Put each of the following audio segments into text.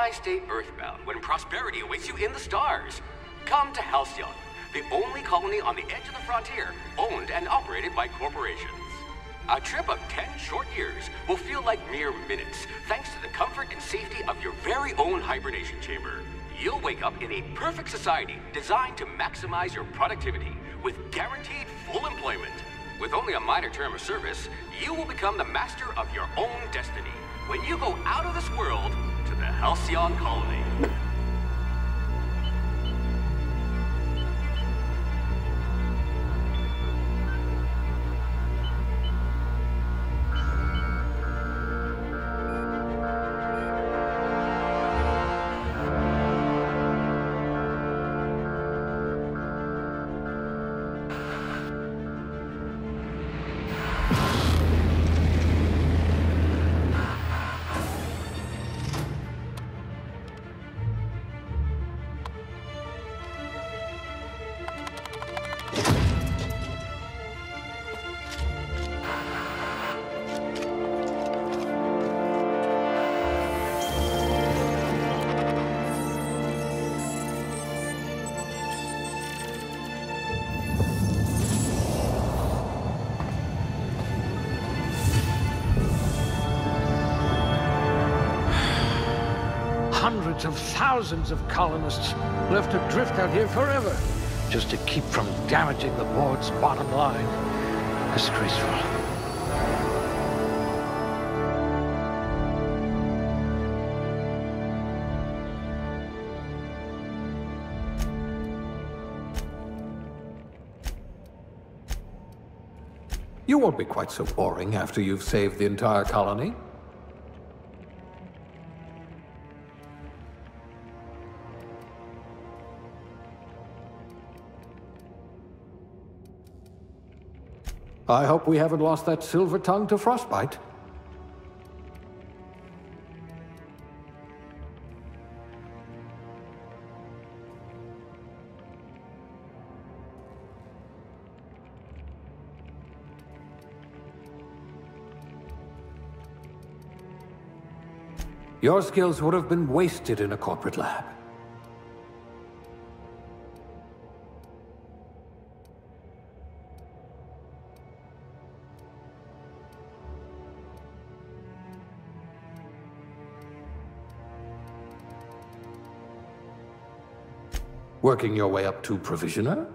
why stay earthbound when prosperity awaits you in the stars? Come to Halcyon, the only colony on the edge of the frontier, owned and operated by corporations. A trip of 10 short years will feel like mere minutes, thanks to the comfort and safety of your very own hibernation chamber. You'll wake up in a perfect society designed to maximize your productivity with guaranteed full employment. With only a minor term of service, you will become the master of your own destiny when you go out of this world to the Halcyon colony. Hundreds of thousands of colonists left adrift out here forever, just to keep from damaging the board's bottom line. Disgraceful. You won't be quite so boring after you've saved the entire colony. I hope we haven't lost that silver tongue to frostbite. Your skills would have been wasted in a corporate lab. Working your way up to provisioner?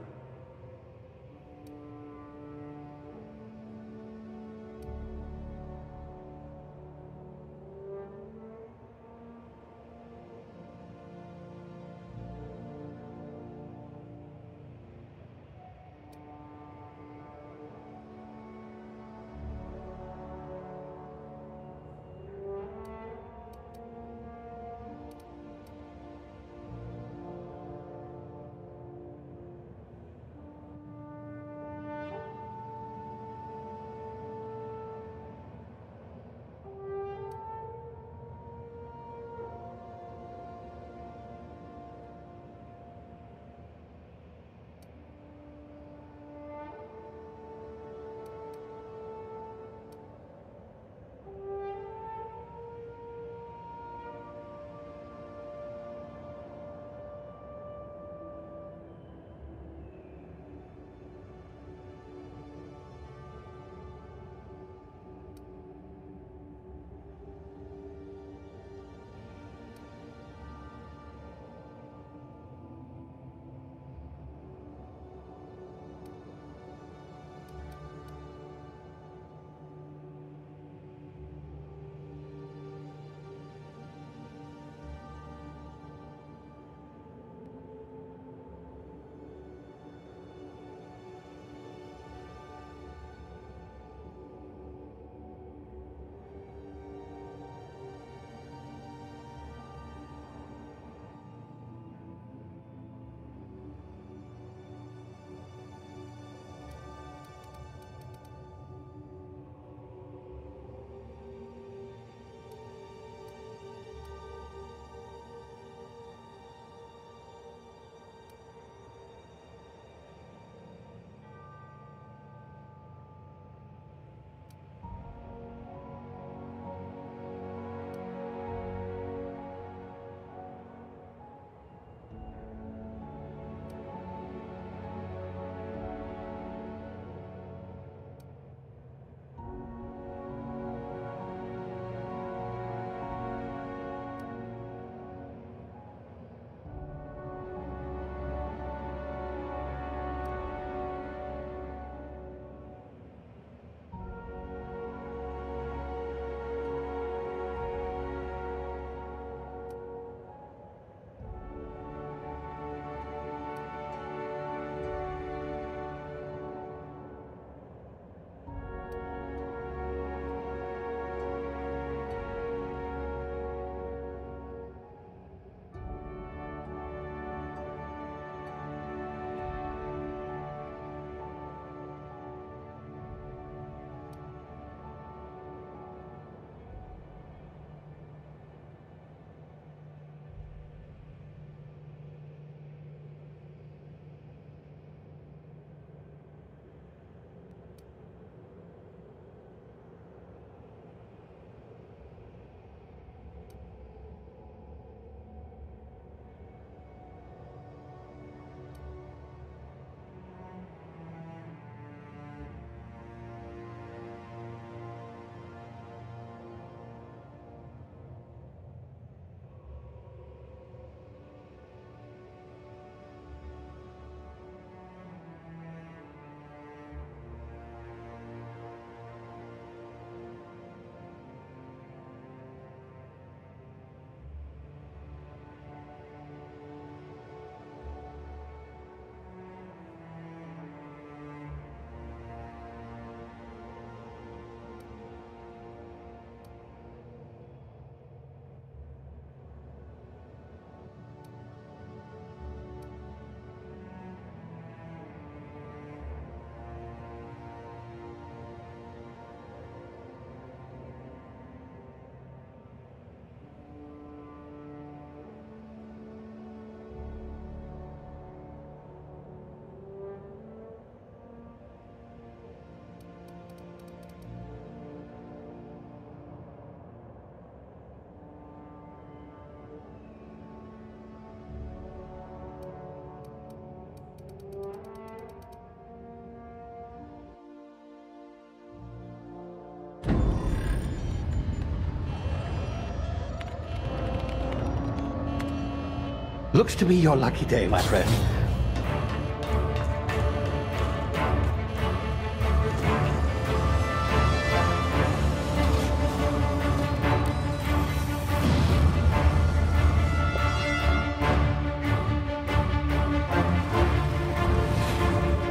Looks to be your lucky day, my friend.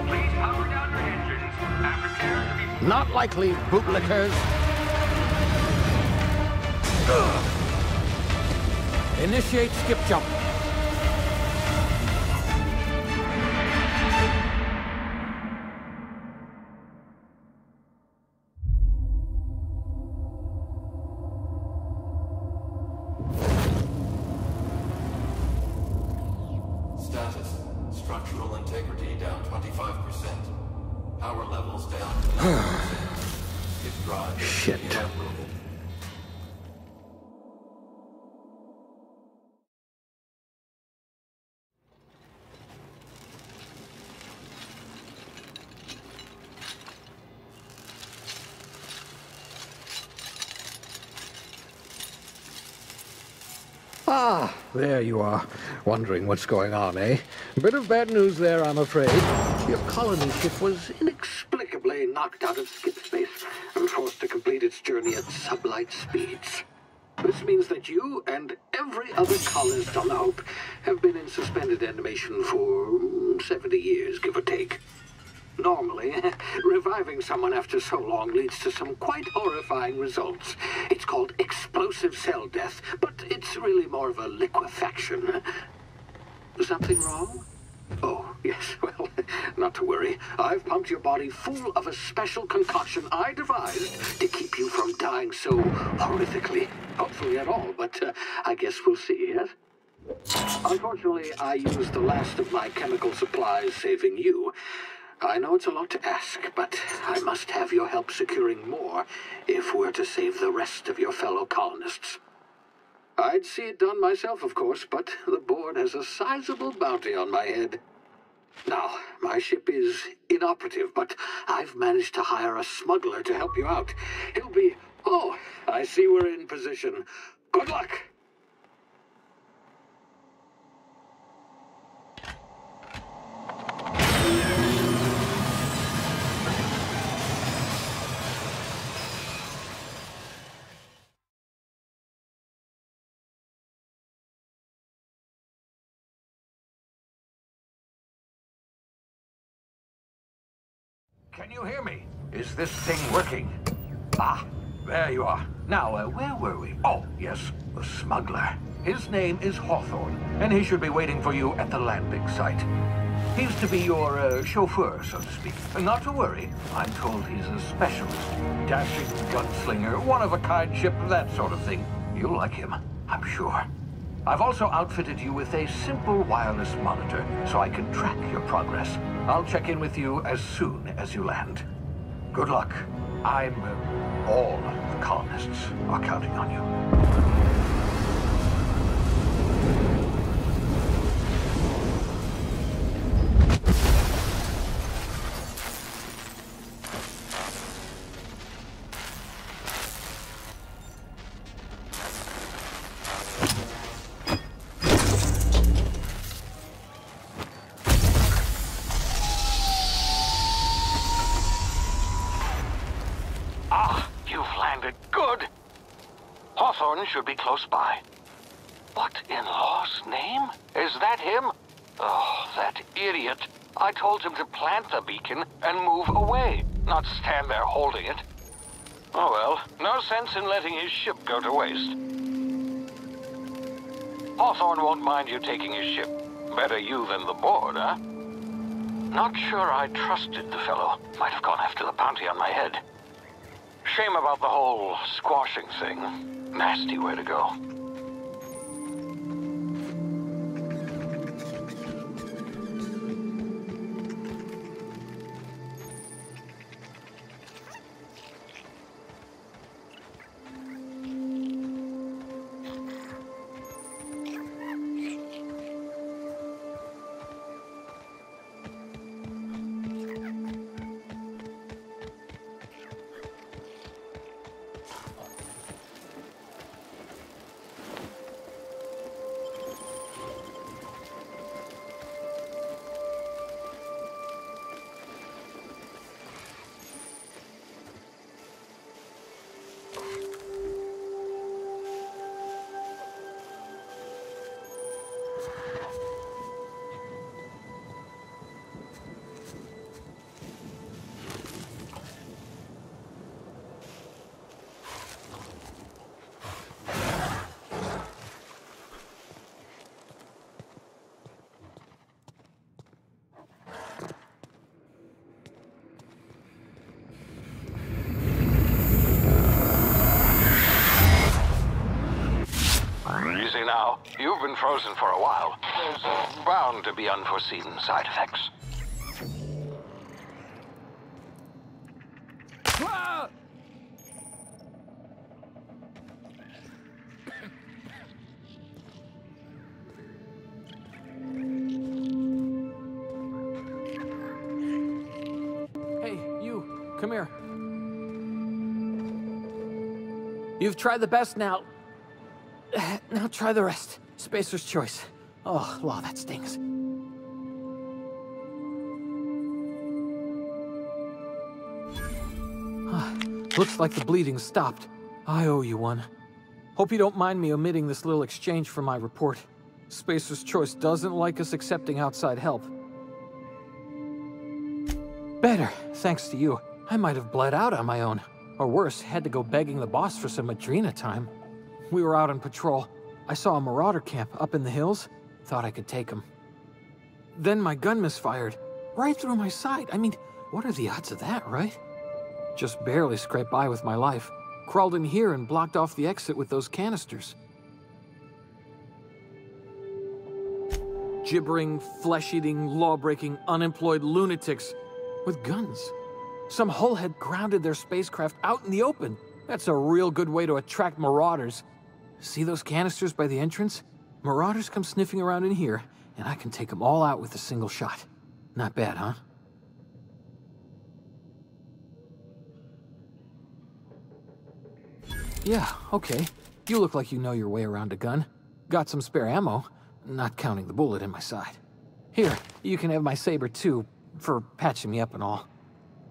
Please power down your engines and prepare to be... Not likely, bootlickers. Initiate skip jump. Status. Structural integrity down 25%. Power levels down to 90%. Skip drive. Shit. Inoperable. Ah, there you are. Wondering what's going on, eh? Bit of bad news there, I'm afraid. Your colony ship was inexplicably knocked out of skip space and forced to complete its journey at sublight speeds. This means that you and every other colonist on the Hope have been in suspended animation for 70 years, give or take. Normally, reviving someone after so long leads to some quite horrifying results. It's called explosive cell death, but it's really more of a liquefaction. Something wrong? Oh, yes, well, not to worry. I've pumped your body full of a special concoction I devised to keep you from dying so horrifically. Hopefully at all, but I guess we'll see, yes? Unfortunately, I used the last of my chemical supplies saving you. I know it's a lot to ask, but I must have your help securing more if we're to save the rest of your fellow colonists. I'd see it done myself, of course, but the board has a sizable bounty on my head. Now, my ship is inoperative, but I've managed to hire a smuggler to help you out. He'll be... Oh, I see we're in position. Good luck! Can you hear me? Is this thing working? Ah, there you are. Now, where were we? Oh, yes, the smuggler. His name is Hawthorne, and he should be waiting for you at the landing site. He's to be your chauffeur, so to speak. Not to worry, I'm told he's a specialist. Dashing gunslinger, one-of-a-kind ship, that sort of thing. You'll like him, I'm sure. I've also outfitted you with a simple wireless monitor, so I can track your progress. I'll check in with you as soon as you land. Good luck. All the colonists are counting on you. Hawthorne should be close by. What in law's name? Is that him? Oh, that idiot. I told him to plant the beacon and move away, not stand there holding it. Oh well, no sense in letting his ship go to waste. Hawthorne won't mind you taking his ship. Better you than the board, huh? Not sure I trusted the fellow. Might have gone after the bounty on my head. Shame about the whole squashing thing. Nasty way to go. Easy now. You've been frozen for a while. There's bound to be unforeseen side effects. Ah! Hey, you, come here. You've tried the best now. Now try the rest. Spacer's choice. Oh, wow, that stings. Looks like the bleeding stopped. I owe you one. Hope you don't mind me omitting this little exchange from my report. Spacer's choice doesn't like us accepting outside help. Better, thanks to you. I might have bled out on my own. Or worse, had to go begging the boss for some Adrena time. We were out on patrol. I saw a marauder camp up in the hills. Thought I could take him. Then my gun misfired. Right through my side. I mean, what are the odds of that, right? Just barely scraped by with my life. Crawled in here and blocked off the exit with those canisters. Gibbering, flesh-eating, law-breaking, unemployed lunatics with guns. Some hullhead grounded their spacecraft out in the open. That's a real good way to attract marauders. See those canisters by the entrance? Marauders come sniffing around in here, and I can take them all out with a single shot. Not bad, huh? Yeah, okay. You look like you know your way around a gun. Got some spare ammo, not counting the bullet in my side. Here, you can have my saber too, for patching me up and all.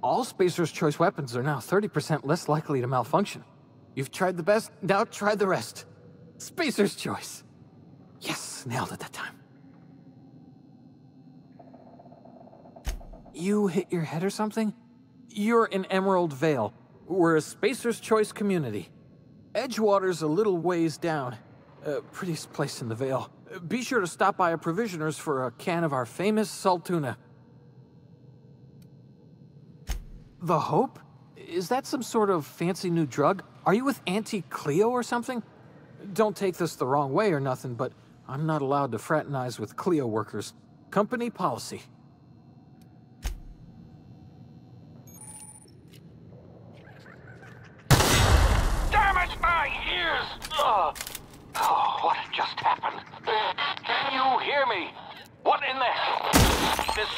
All Spacer's choice weapons are now 30% less likely to malfunction. You've tried the best, now try the rest. Spacer's choice. Yes, nailed it that time. You hit your head or something? You're in Emerald Vale. We're a Spacer's choice community. Edgewater's a little ways down. Prettiest place in the Vale. Be sure to stop by a provisioner's for a can of our famous salt tuna. The Hope? Is that some sort of fancy new drug? Are you with Auntie Cleo or something? Don't take this the wrong way or nothing, but I'm not allowed to fraternize with Cleo workers. Company policy. Damn it, my ears! Oh, what just happened? Can you hear me? What in the... This...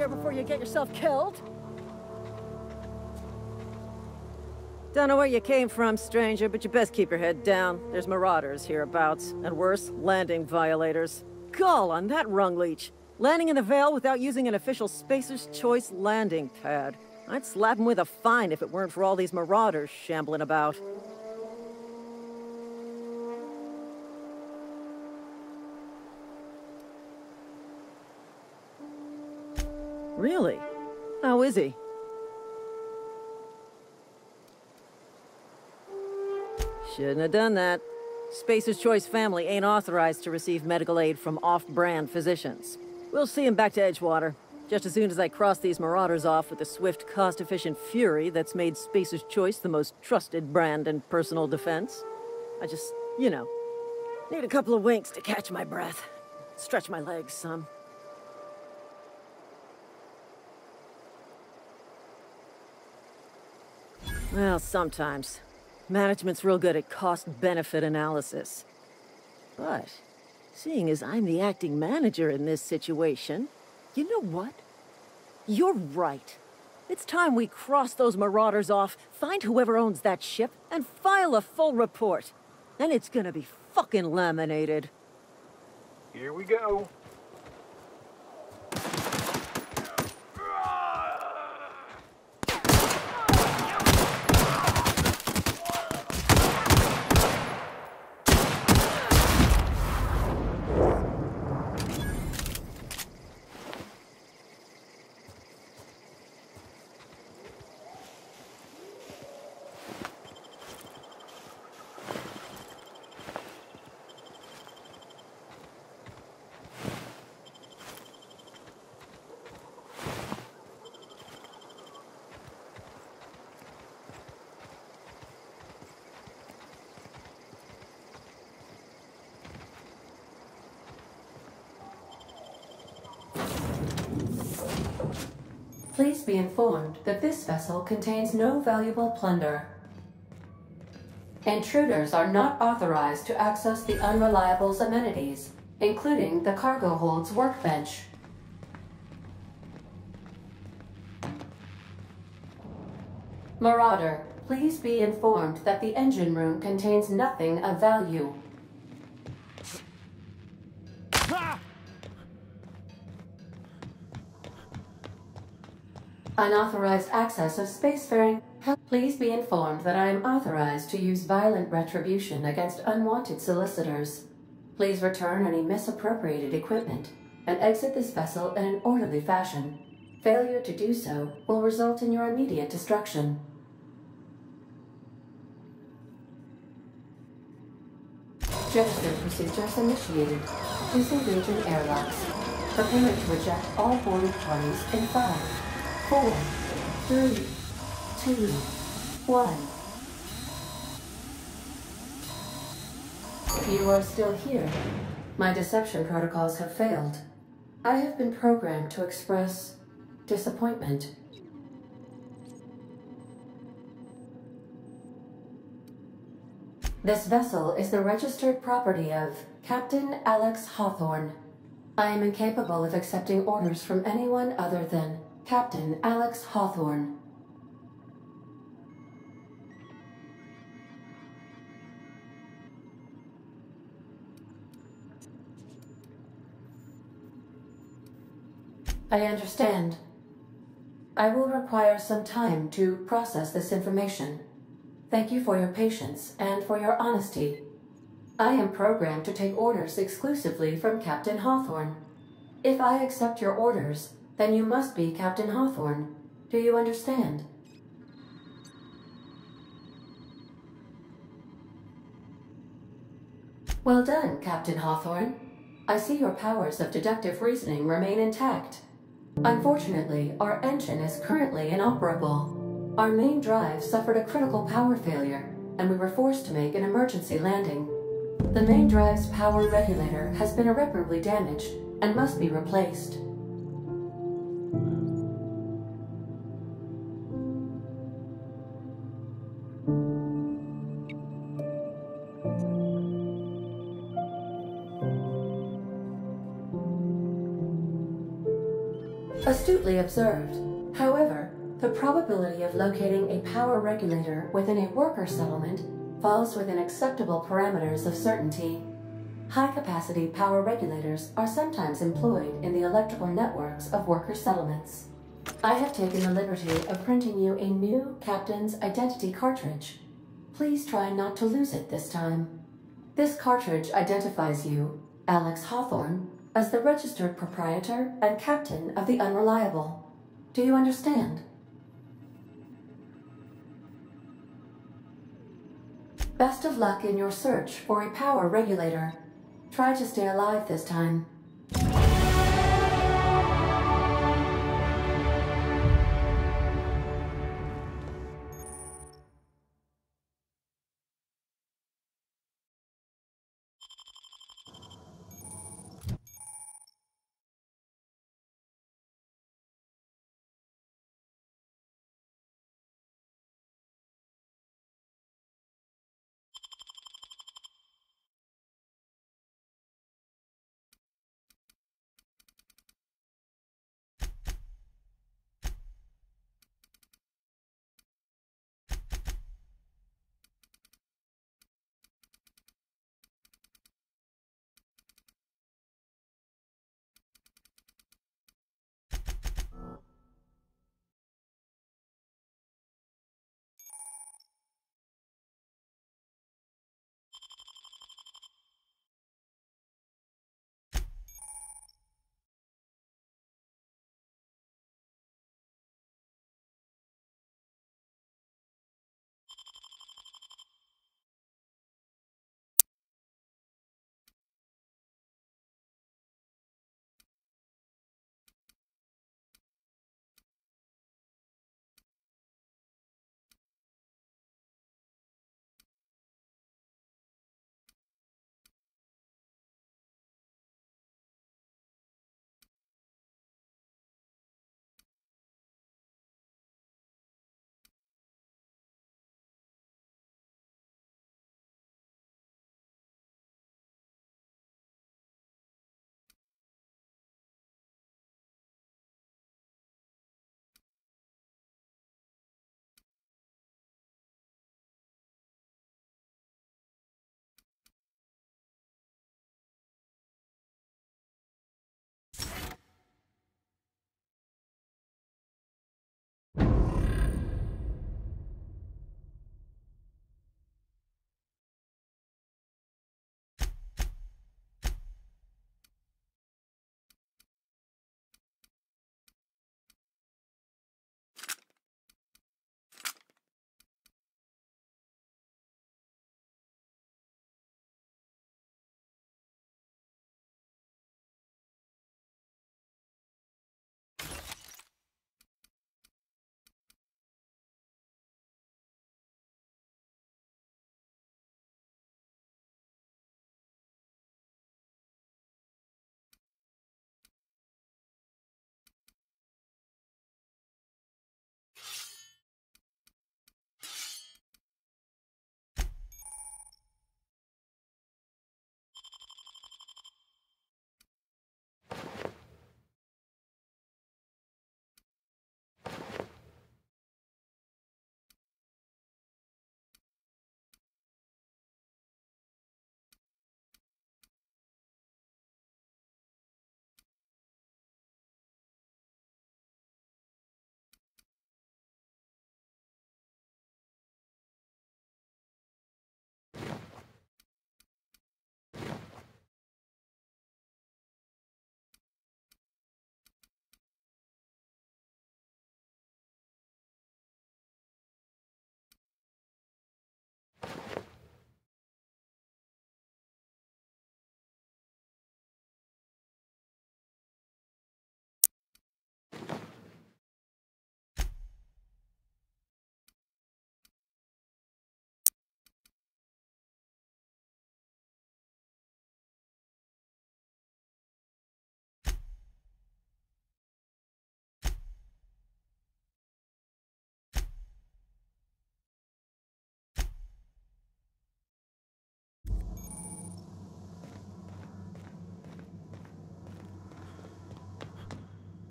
here before you get yourself killed. Don't know where you came from, stranger, but you best keep your head down. There's marauders hereabouts, and worse, landing violators. Gall on that rung leech. Landing in the Vale without using an official Spacer's Choice landing pad. I'd slap him with a fine if it weren't for all these marauders shambling about. Really? How is he? Shouldn't have done that. Spacer's Choice family ain't authorized to receive medical aid from off-brand physicians. We'll see him back to Edgewater, just as soon as I cross these marauders off with the swift, cost-efficient fury that's made Spacer's Choice the most trusted brand in personal defense. I just, you know, need a couple of winks to catch my breath. Stretch my legs some. Well, sometimes. Management's real good at cost-benefit analysis. But, seeing as I'm the acting manager in this situation, you know what? You're right. It's time we cross those marauders off, find whoever owns that ship, and file a full report. Then it's gonna be fucking laminated. Here we go. Please be informed that this vessel contains no valuable plunder. Intruders are not authorized to access the Unreliable's amenities, including the cargo hold's workbench. Marauder, please be informed that the engine room contains nothing of value. Unauthorized access of spacefaring. Please be informed that I am authorized to use violent retribution against unwanted solicitors. Please return any misappropriated equipment and exit this vessel in an orderly fashion. Failure to do so will result in your immediate destruction. Gesture procedures initiated. Disengaging airlocks. Preparing to eject all boarding parties in 5, 4, 3, 2, 1. You are still here. My deception protocols have failed. I have been programmed to express disappointment. This vessel is the registered property of Captain Alex Hawthorne. I am incapable of accepting orders from anyone other than Captain Alex Hawthorne. I understand. I will require some time to process this information. Thank you for your patience and for your honesty. I am programmed to take orders exclusively from Captain Hawthorne. If I accept your orders, then you must be Captain Hawthorne. Do you understand? Well done, Captain Hawthorne. I see your powers of deductive reasoning remain intact. Unfortunately, our engine is currently inoperable. Our main drive suffered a critical power failure, and we were forced to make an emergency landing. The main drive's power regulator has been irreparably damaged and must be replaced. Astutely observed. However, the probability of locating a power regulator within a worker settlement falls within acceptable parameters of certainty. High-capacity power regulators are sometimes employed in the electrical networks of worker settlements. I have taken the liberty of printing you a new Captain's Identity cartridge. Please try not to lose it this time. This cartridge identifies you, Alex Hawthorne, as the registered proprietor and captain of the Unreliable. Do you understand? Best of luck in your search for a power regulator. Try to stay alive this time.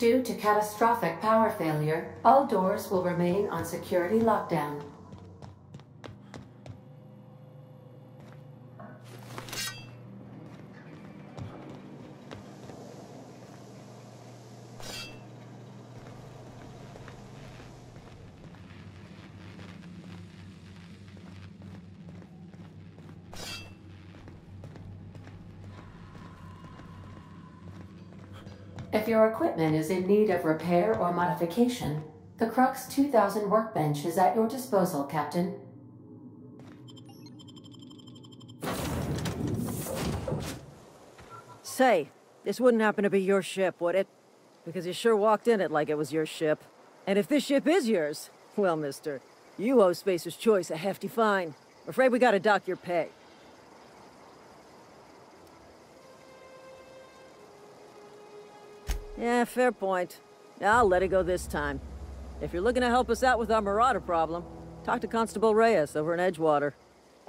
Due to catastrophic power failure, all doors will remain on security lockdown. If your equipment is in need of repair or modification, the Crux 2000 workbench is at your disposal, Captain. Say, this wouldn't happen to be your ship, would it? Because you sure walked in it like it was your ship. And if this ship is yours, well, mister, you owe Spacer's Choice a hefty fine. Afraid we gotta dock your pay. Yeah, fair point. I'll let it go this time. If you're looking to help us out with our marauder problem, talk to Constable Reyes over in Edgewater.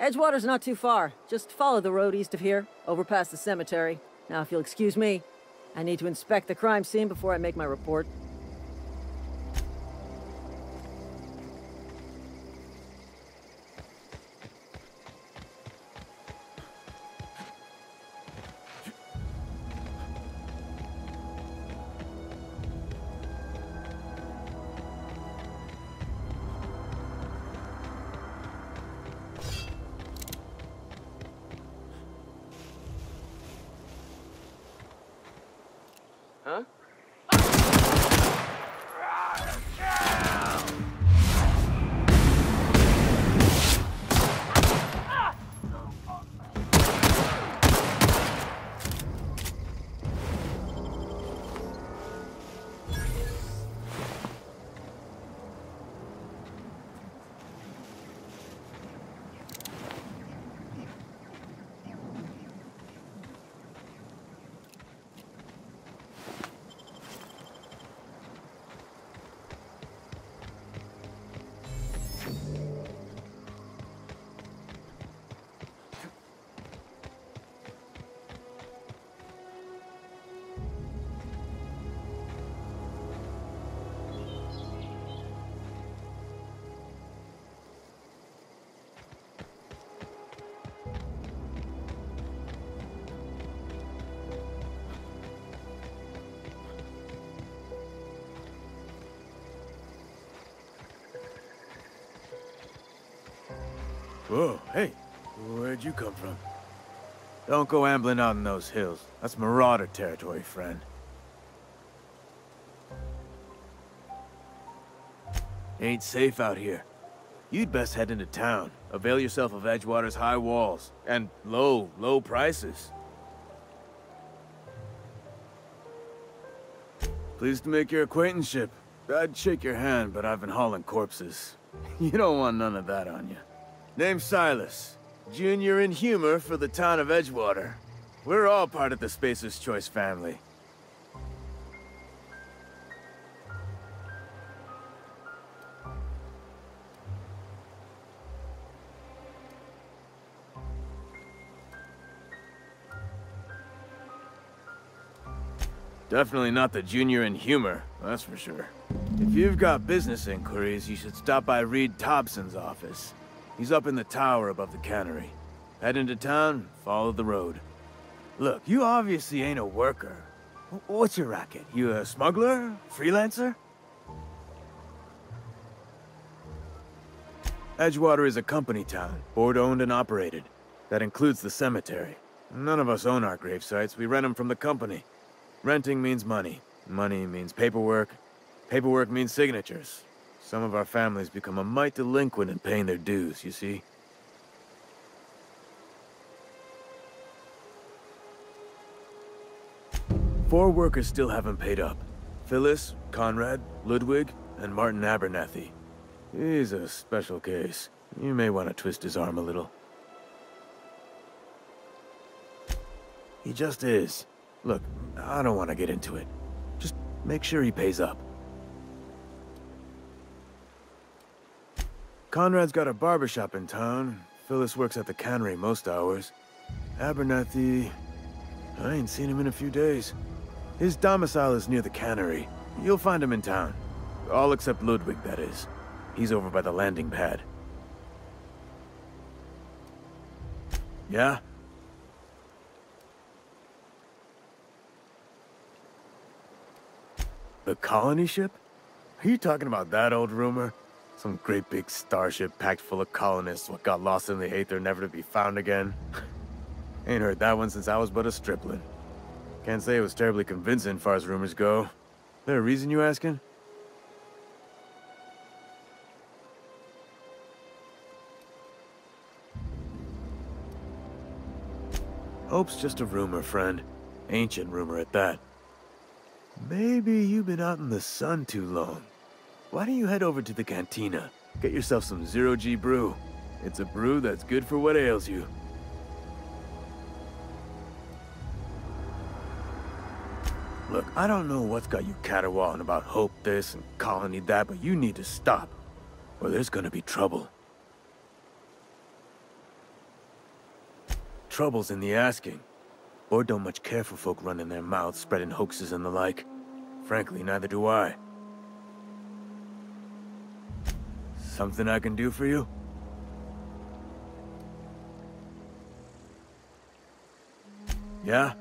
Edgewater's not too far. Just follow the road east of here, over past the cemetery. Now, if you'll excuse me, I need to inspect the crime scene before I make my report. Huh? Whoa, hey, where'd you come from? Don't go ambling out in those hills. That's marauder territory, friend. Ain't safe out here. You'd best head into town. Avail yourself of Edgewater's high walls and low prices. Pleased to make your acquaintanceship. I'd shake your hand, but I've been hauling corpses. You don't want none of that on you. Name's Silas. Junior in humor for the town of Edgewater. We're all part of the Spacer's Choice family. Definitely not the junior in humor, that's for sure. If you've got business inquiries, you should stop by Reed Thompson's office. He's up in the tower above the cannery. Head into town, follow the road. Look, you obviously ain't a worker. What's your racket? You a smuggler? Freelancer? Edgewater is a company town, board-owned and operated. That includes the cemetery. None of us own our grave sites, we rent them from the company. Renting means money. Money means paperwork. Paperwork means signatures. Some of our families become a mite delinquent in paying their dues, you see? Four workers still haven't paid up. Phyllis, Conrad, Ludwig, and Martin Abernathy. He's a special case. You may want to twist his arm a little. He just is. Look, I don't want to get into it. Just make sure he pays up. Conrad's got a barbershop in town. Phyllis works at the cannery most hours. Abernathy... I ain't seen him in a few days. His domicile is near the cannery. You'll find him in town. All except Ludwig, that is. He's over by the landing pad. Yeah? The colony ship? Are you talking about that old rumor? Some great big starship packed full of colonists what got lost in the aether never to be found again? Ain't heard that one since I was but a stripling. Can't say it was terribly convincing far as rumors go. There a reason you asking? Hope's just a rumor, friend. Ancient rumor at that. Maybe you've been out in the sun too long. Why don't you head over to the cantina? Get yourself some zero-G brew. It's a brew that's good for what ails you. Look, I don't know what's got you caterwauling about Hope this and Colony that, but you need to stop, or there's gonna be trouble. Trouble's in the asking. Board don't much care for folk running their mouths, spreading hoaxes and the like. Frankly, neither do I. Something I can do for you? Yeah?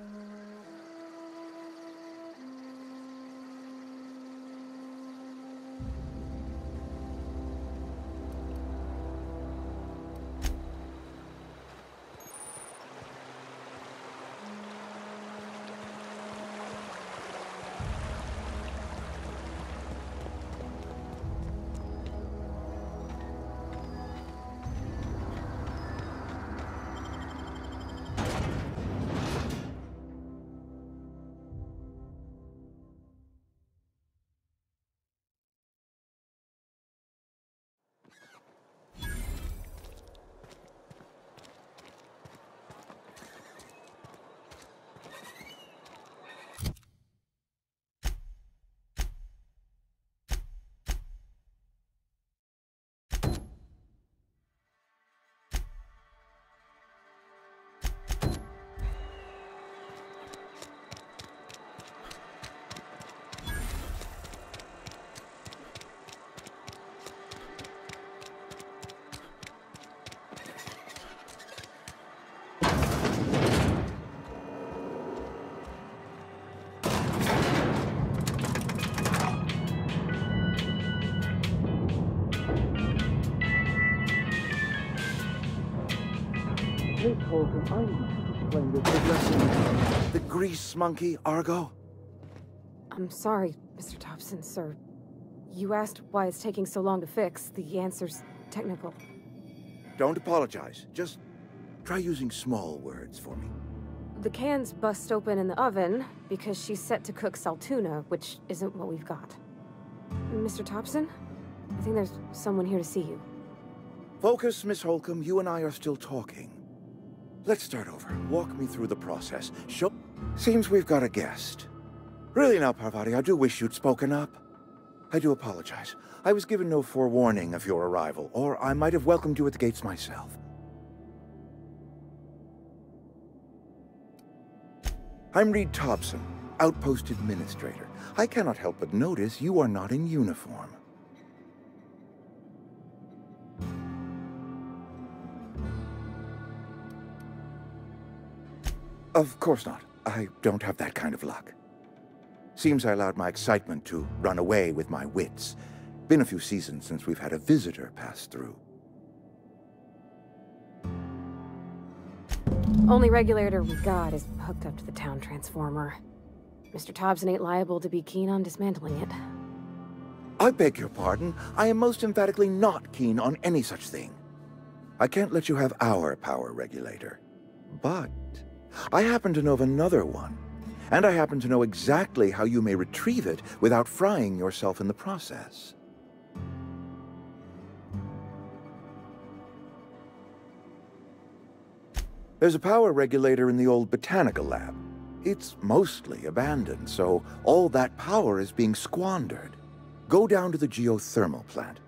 The grease monkey, Argo? I'm sorry, Mr. Thompson, sir. You asked why it's taking so long to fix. The answer's technical. Don't apologize. Just try using small words for me. The can's bust open in the oven because she's set to cook saltuna, which isn't what we've got. Mr. Thompson? I think there's someone here to see you. Focus, Miss Holcomb. You and I are still talking. Let's start over. Walk me through the process. Seems we've got a guest. Really now, Parvati, I do wish you'd spoken up. I do apologize. I was given no forewarning of your arrival, or I might have welcomed you at the gates myself. I'm Reed Thompson, Outpost Administrator. I cannot help but notice you are not in uniform. Of course not. I don't have that kind of luck. Seems I allowed my excitement to run away with my wits. Been a few seasons since we've had a visitor pass through. Only regulator we got is hooked up to the town transformer. Mr. Thompson ain't liable to be keen on dismantling it. I beg your pardon. I am most emphatically not keen on any such thing. I can't let you have our power regulator. But I happen to know of another one, and I happen to know exactly how you may retrieve it without frying yourself in the process. There's a power regulator in the old botanical lab. It's mostly abandoned, so all that power is being squandered. Go down to the geothermal plant.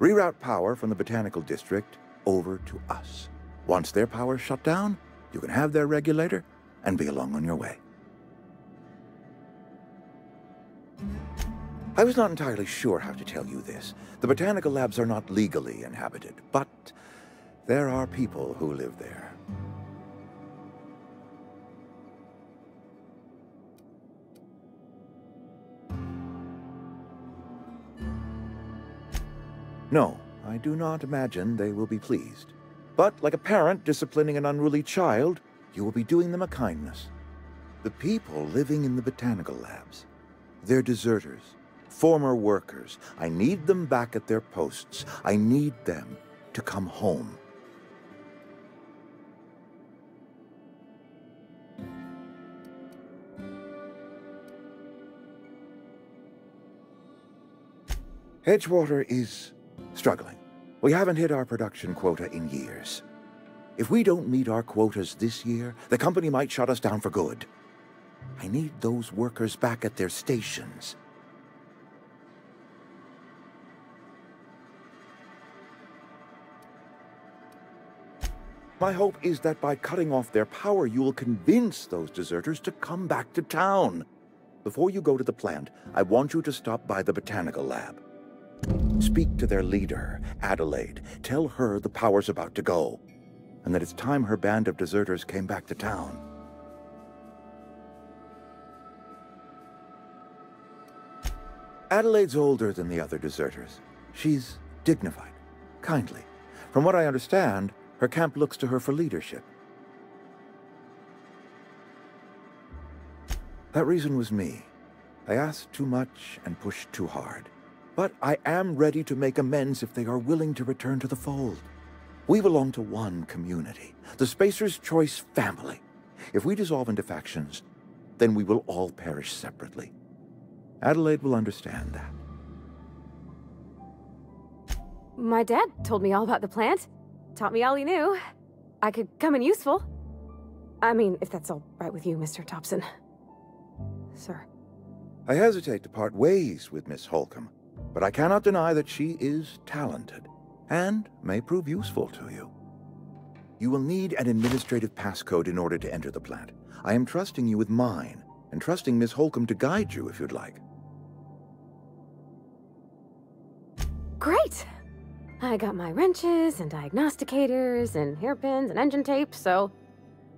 Reroute power from the botanical district over to us. Once their power's shut down, you can have their regulator and be along on your way. I was not entirely sure how to tell you this. The botanical labs are not legally inhabited, but there are people who live there. No, I do not imagine they will be pleased. But like a parent disciplining an unruly child, you will be doing them a kindness. The people living in the botanical labs, they're deserters, former workers. I need them back at their posts. I need them to come home. Edgewater is struggling. We haven't hit our production quota in years. If we don't meet our quotas this year, the company might shut us down for good. I need those workers back at their stations. My hope is that by cutting off their power, you will convince those deserters to come back to town. Before you go to the plant, I want you to stop by the botanical lab. Speak to their leader, Adelaide. Tell her the power's about to go, and that it's time her band of deserters came back to town. Adelaide's older than the other deserters. She's dignified, kindly. From what I understand, her camp looks to her for leadership. That reason was me. I asked too much and pushed too hard. But I am ready to make amends if they are willing to return to the fold. We belong to one community, the Spacer's Choice family. If we dissolve into factions, then we will all perish separately. Adelaide will understand that. My dad told me all about the plant. Taught me all he knew. I could come in useful. I mean, if that's all right with you, Mr. Thompson. Sir. I hesitate to part ways with Miss Holcomb, but I cannot deny that she is talented and may prove useful to you. You will need an administrative passcode in order to enter the plant. I am trusting you with mine, and trusting Miss Holcomb to guide you if you'd like. Great! I got my wrenches and diagnosticators and hairpins and engine tape, so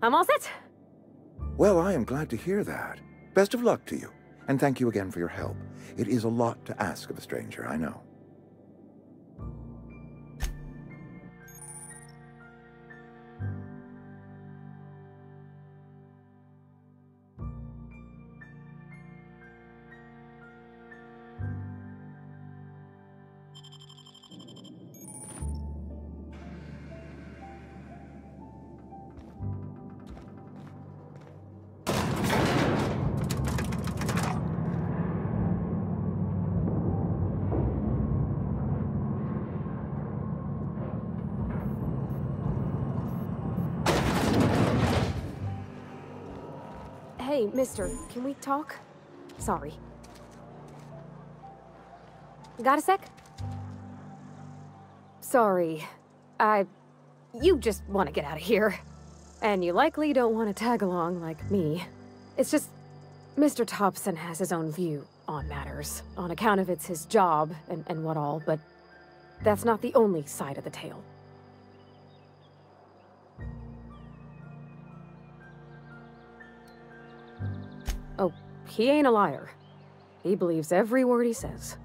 I'm all set. Well, I am glad to hear that. Best of luck to you, and thank you again for your help. It is a lot to ask of a stranger, I know. Hey, mister, can we talk? Sorry. Got a sec? Sorry. You just want to get out of here. And you likely don't want to tag along like me. It's just, Mr. Thompson has his own view on matters, on account of it's his job and what all, but that's not the only side of the tale. Oh, he ain't a liar. He believes every word he says.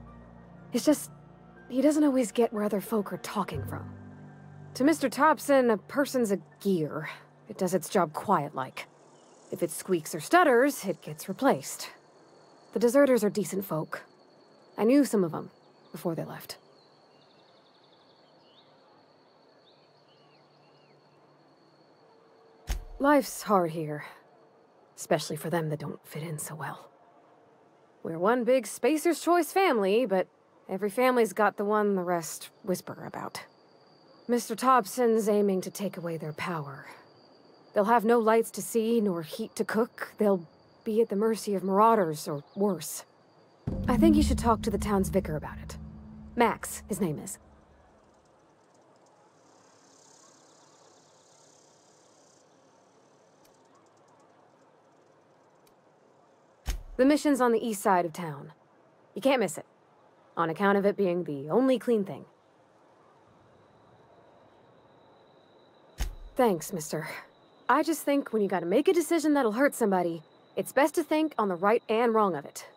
It's just, he doesn't always get where other folk are talking from. To Mr. Thompson, a person's a gear. It does its job quiet-like. If it squeaks or stutters, it gets replaced. The deserters are decent folk. I knew some of them before they left. Life's hard here. Especially for them that don't fit in so well. We're one big Spacer's Choice family, but every family's got the one the rest whisper about. Mr. Thompson's aiming to take away their power. They'll have no lights to see, nor heat to cook. They'll be at the mercy of marauders, or worse. I think you should talk to the town's vicar about it. Max, his name is. The mission's on the east side of town. You can't miss it, on account of it being the only clean thing. Thanks, mister. I just think when you gotta make a decision that'll hurt somebody, it's best to think on the right and wrong of it.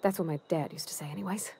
That's what my dad used to say anyways.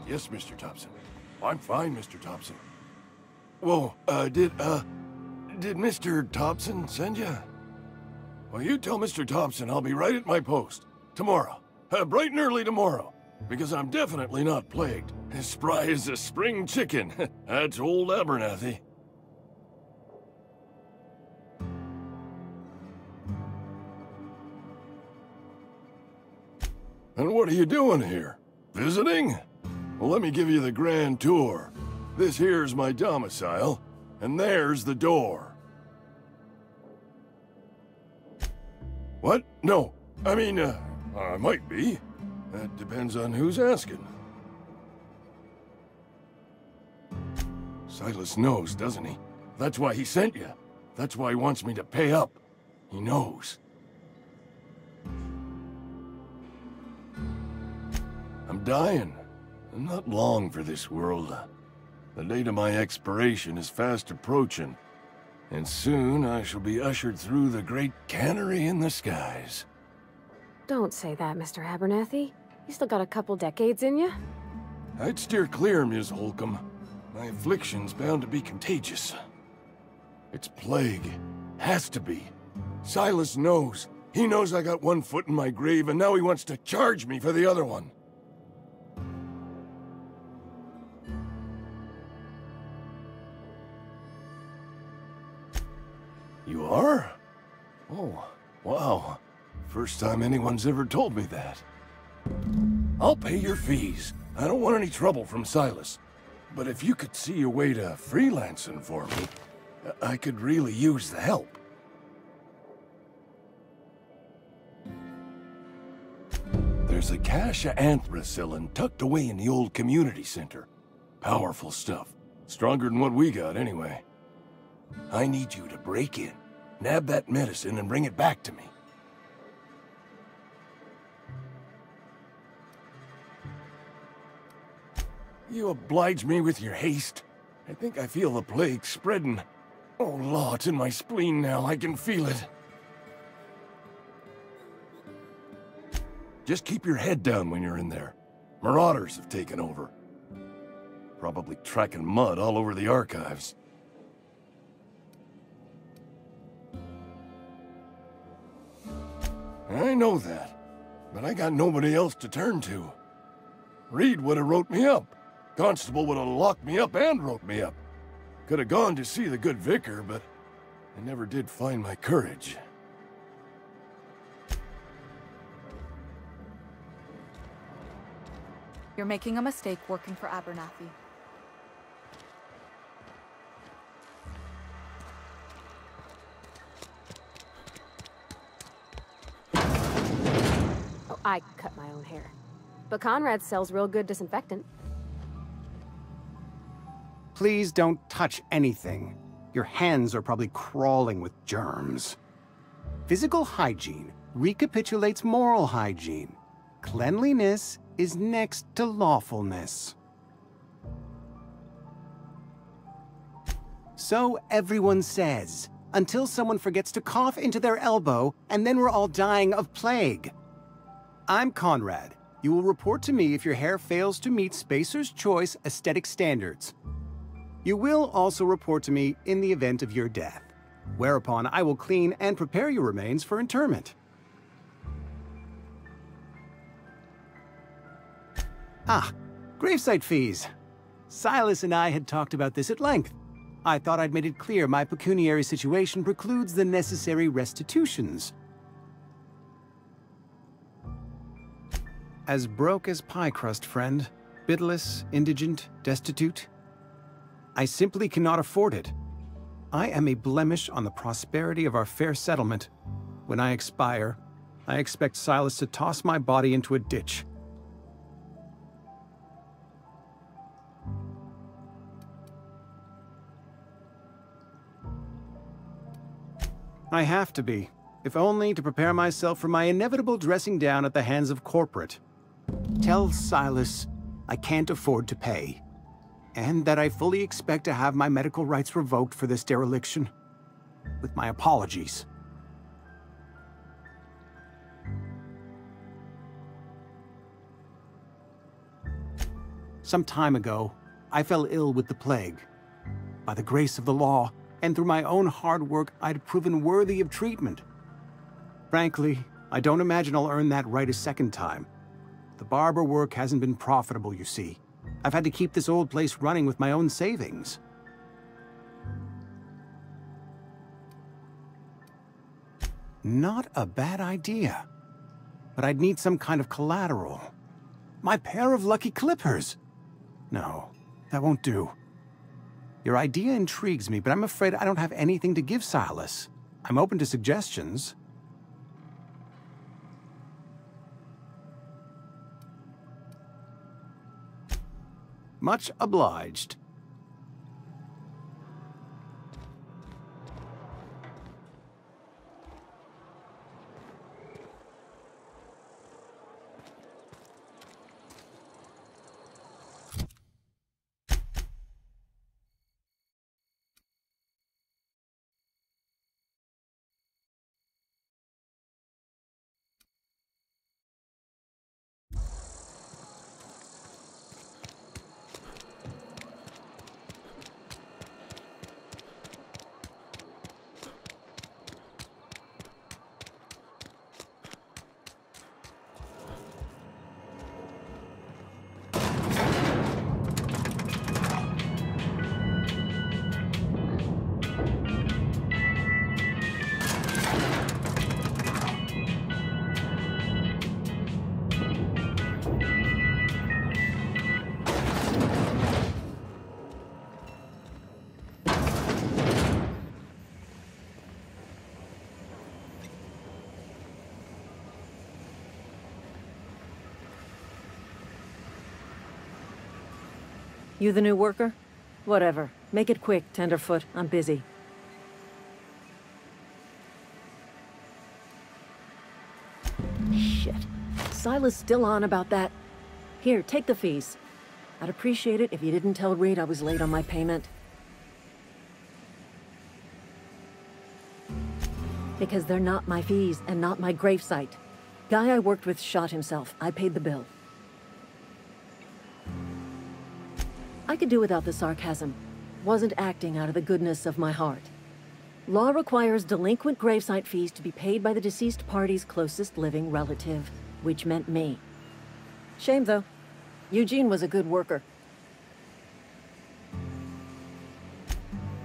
Yes, Mr. Thompson. I'm fine, Mr. Thompson. Whoa, did Mr. Thompson send you? Well, you tell Mr. Thompson I'll be right at my post. Tomorrow. Bright and early tomorrow. Because I'm definitely not plagued. As spry as a spring chicken. That's old Abernathy. And what are you doing here? Visiting? Well, let me give you the grand tour. This here's my domicile, and there's the door. What? No. I mean, I might be. That depends on who's asking. Silas knows, doesn't he? That's why he sent you. That's why he wants me to pay up. He knows. I'm dying. I'm not long for this world. The date of my expiration is fast approaching, and soon I shall be ushered through the great cannery in the skies. Don't say that, Mr. Abernathy. You still got a couple decades in you. I'd steer clear, Ms. Holcomb. My affliction's bound to be contagious. It's plague. Has to be. Silas knows. He knows I got one foot in my grave, and now he wants to charge me for the other one. You are? Oh, wow. First time anyone's ever told me that. I'll pay your fees. I don't want any trouble from Silas. But if you could see a way to freelancing for me, I could really use the help. There's a cache of anthracillin tucked away in the old community center. Powerful stuff. Stronger than what we got, anyway. I need you to break in, nab that medicine, and bring it back to me. You oblige me with your haste. I think I feel the plague spreading. Oh, Law, it's in my spleen now. I can feel it. Just keep your head down when you're in there. Marauders have taken over. Probably tracking mud all over the archives. I know that, but I got nobody else to turn to. Reed would have wrote me up. Constable would have locked me up and wrote me up. Could have gone to see the good vicar, but I never did find my courage. You're making a mistake working for Abernathy. Oh, I cut my own hair. But Conrad sells real good disinfectant. Please don't touch anything. Your hands are probably crawling with germs. Physical hygiene recapitulates moral hygiene. Cleanliness is next to lawfulness. So everyone says, until someone forgets to cough into their elbow, and then we're all dying of plague. I'm Conrad. You will report to me if your hair fails to meet Spacer's Choice aesthetic standards. You will also report to me in the event of your death, whereupon I will clean and prepare your remains for interment. Ah, gravesite fees. Silas and I had talked about this at length. I thought I'd made it clear my pecuniary situation precludes the necessary restitutions. As broke as pie crust, friend. Bidless, indigent, destitute. I simply cannot afford it. I am a blemish on the prosperity of our fair settlement. When I expire, I expect Silas to toss my body into a ditch. I have to be, if only to prepare myself for my inevitable dressing down at the hands of corporate. Tell Silas I can't afford to pay, and that I fully expect to have my medical rights revoked for this dereliction. With my apologies. Some time ago, I fell ill with the plague. By the grace of the law, and through my own hard work, I'd proven worthy of treatment. Frankly, I don't imagine I'll earn that right a second time. The barber work hasn't been profitable, you see. I've had to keep this old place running with my own savings. Not a bad idea. But I'd need some kind of collateral. My pair of lucky clippers! No, that won't do. Your idea intrigues me, but I'm afraid I don't have anything to give Silas. I'm open to suggestions. Much obliged. You the new worker? Whatever. Make it quick, Tenderfoot. I'm busy. Shit. Silas still on about that. Here, take the fees. I'd appreciate it if you didn't tell Reed I was late on my payment. Because they're not my fees and not my gravesite. Guy I worked with shot himself. I paid the bill. I could do without the sarcasm. Wasn't acting out of the goodness of my heart. Law requires delinquent gravesite fees to be paid by the deceased party's closest living relative, which meant me. Shame, though. Eugene was a good worker.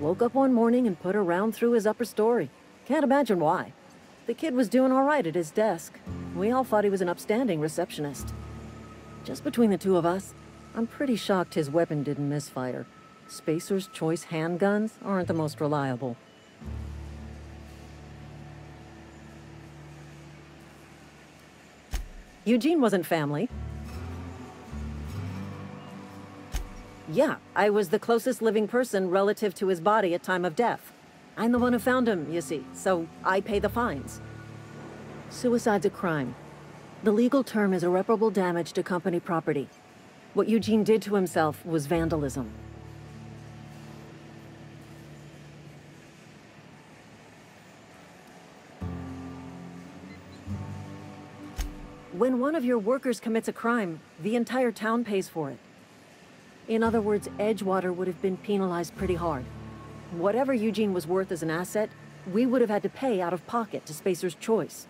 Woke up one morning and put a round through his upper story. Can't imagine why. The kid was doing all right at his desk. We all thought he was an upstanding receptionist. Just between the two of us, I'm pretty shocked his weapon didn't misfire. Spacer's Choice handguns aren't the most reliable. Eugene wasn't family. Yeah, I was the closest living person relative to his body at time of death. I'm the one who found him, you see, so I pay the fines. Suicide's a crime. The legal term is irreparable damage to company property. What Eugene did to himself was vandalism. When one of your workers commits a crime, the entire town pays for it. In other words, Edgewater would have been penalized pretty hard. Whatever Eugene was worth as an asset, we would have had to pay out of pocket to Spacer's Choice.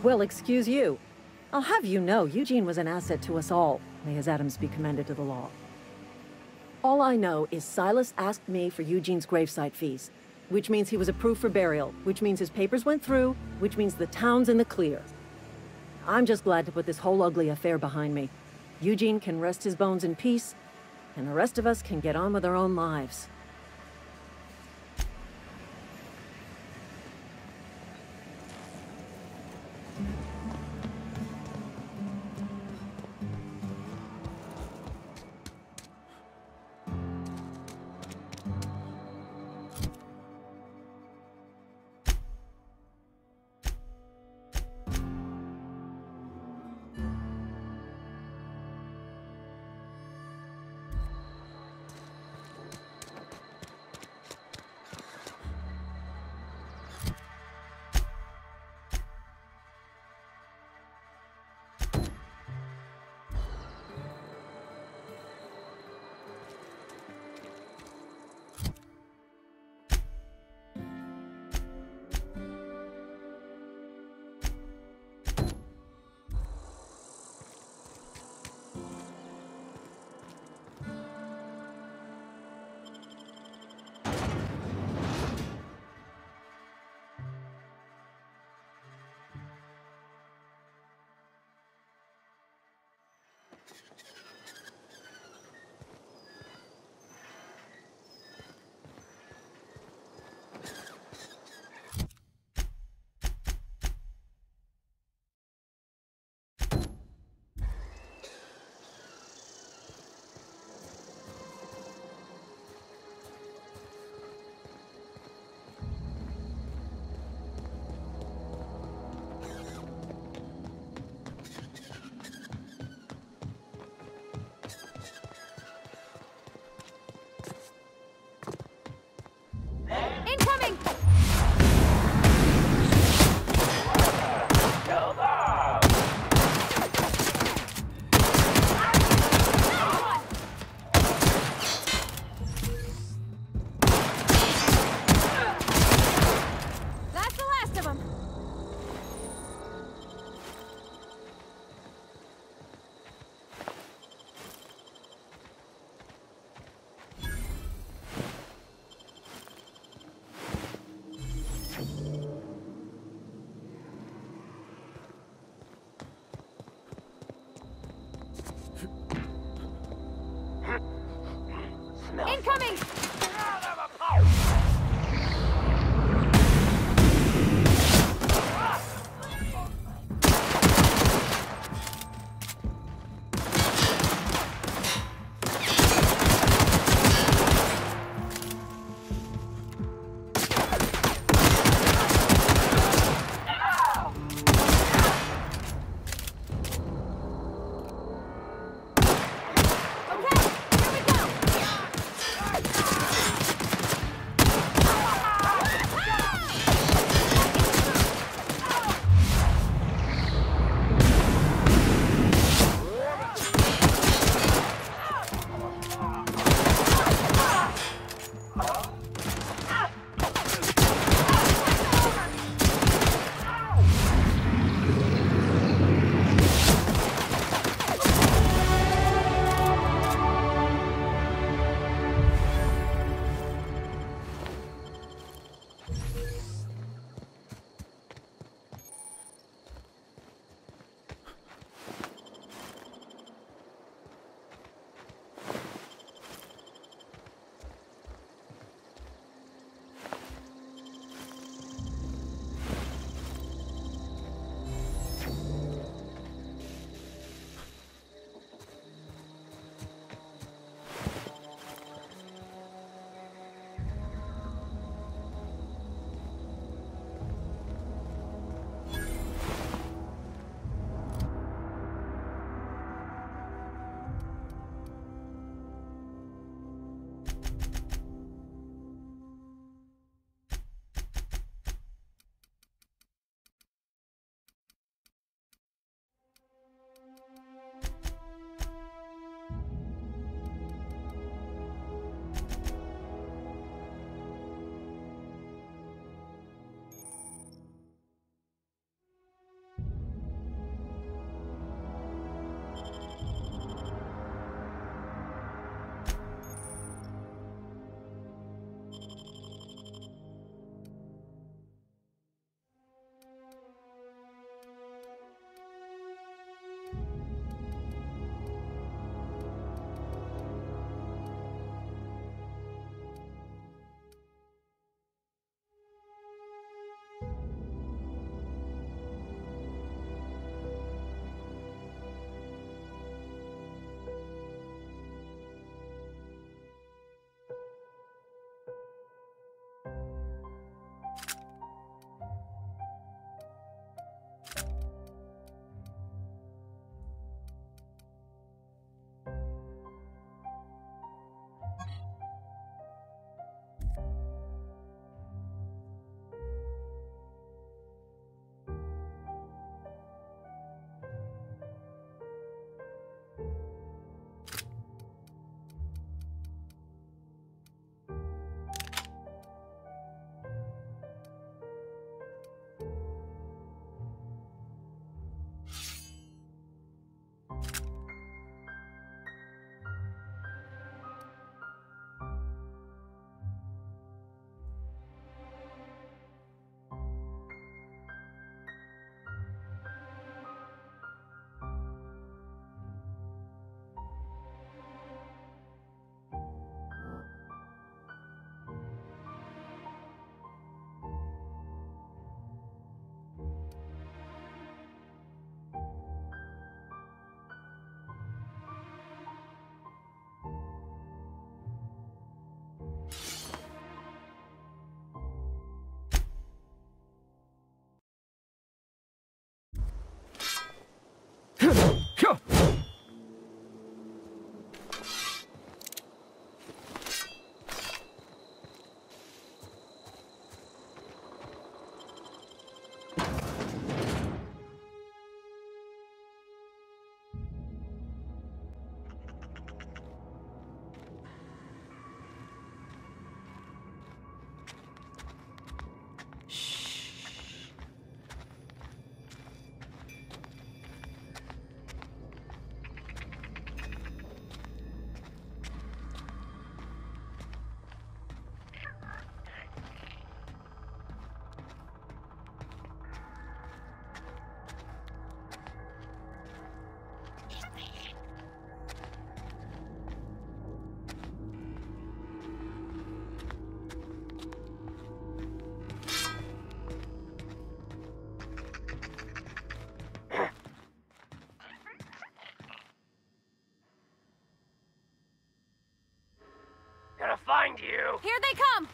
Well, excuse you. I'll have you know, Eugene was an asset to us all. May his atoms be commended to the law. All I know is Silas asked me for Eugene's gravesite fees, which means he was approved for burial, which means his papers went through, which means the town's in the clear. I'm just glad to put this whole ugly affair behind me. Eugene can rest his bones in peace, and the rest of us can get on with our own lives. find you. Here they come!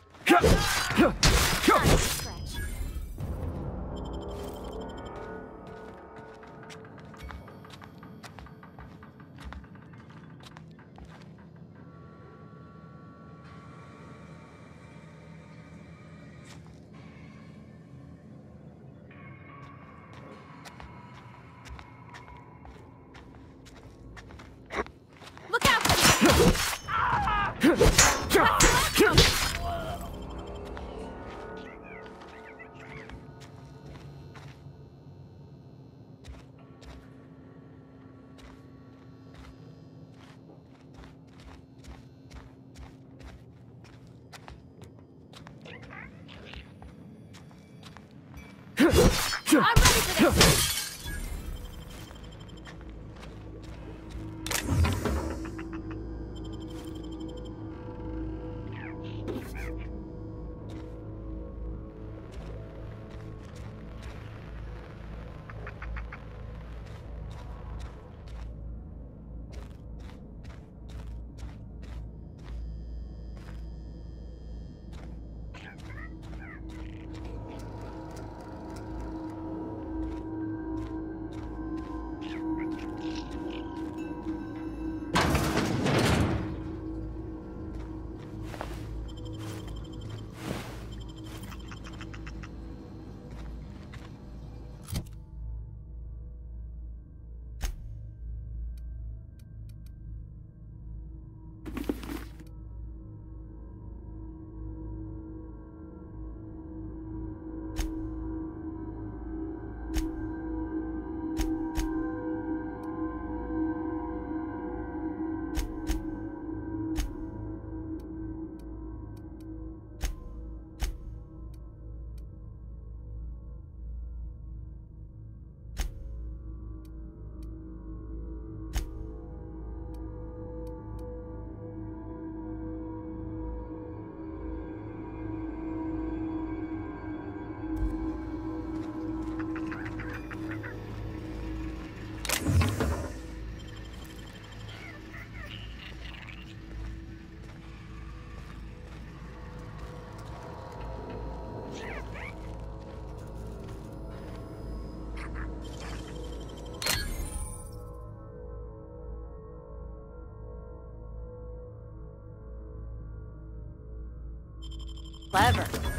Look out! I'm ready for this! Clever.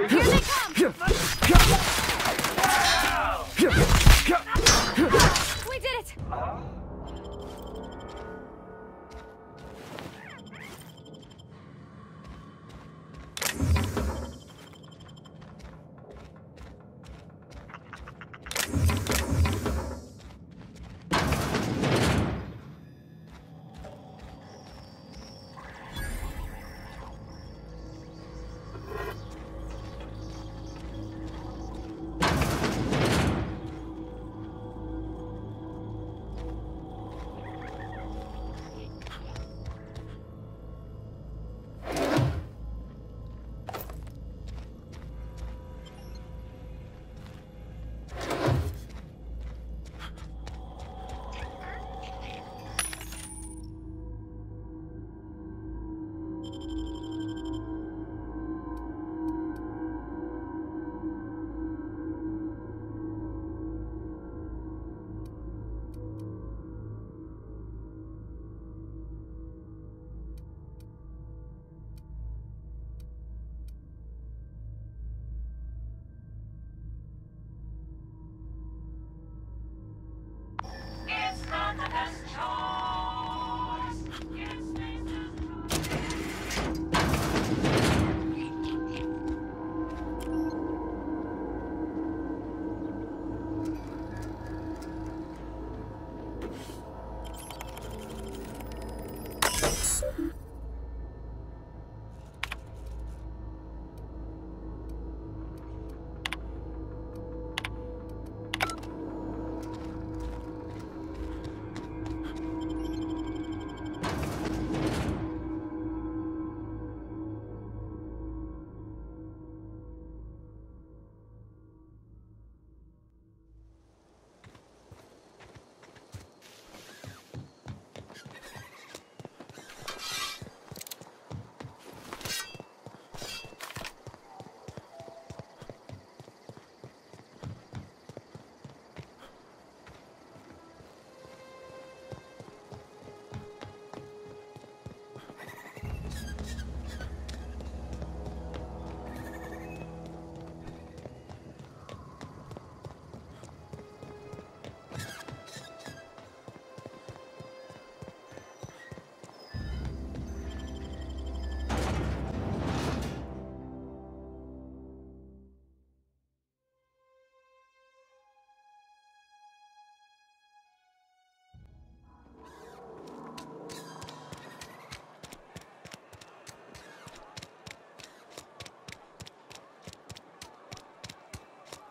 Here they come! We did it!